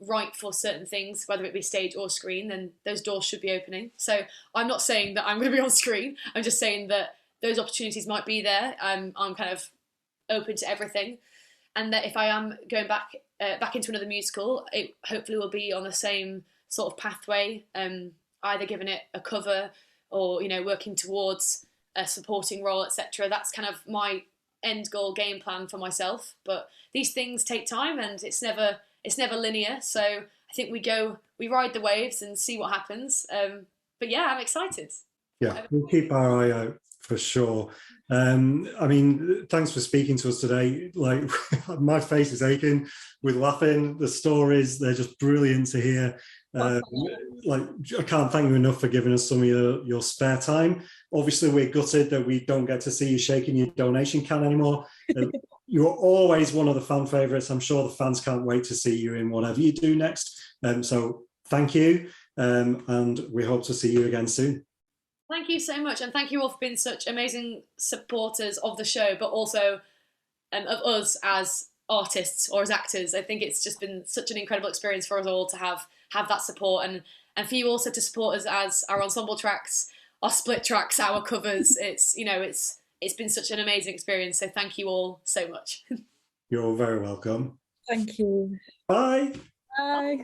right for certain things, whether it be stage or screen, then those doors should be opening. So I'm not saying that I'm going to be on screen. I'm just saying that those opportunities might be there. I'm kind of open to everything, and that if I am going back into another musical, it hopefully will be on the same sort of pathway. Either giving it a cover or, you know, working towards a supporting role, etc. That's kind of my end goal game plan for myself. But these things take time, and it's never linear. So I think we ride the waves and see what happens. But yeah, I'm excited. Yeah, we'll keep our eye out for sure. I mean, thanks for speaking to us today. Like, my face is aching with laughing. The stories, they're just brilliant to hear. Like, I can't thank you enough for giving us some of your spare time. Obviously, we're gutted that we don't get to see you shaking your donation can anymore. You're always one of the fan favourites. I'm sure the fans can't wait to see you in whatever you do next. So thank you, and we hope to see you again soon. Thank you so much, and thank you all for being such amazing supporters of the show, but also of us as artists or as actors. I think it's just been such an incredible experience for us all to have that support, and for you also to support us as our ensemble tracks, our split tracks, our covers. It's been such an amazing experience. So thank you all so much. You're very welcome. Thank you. Bye. Bye.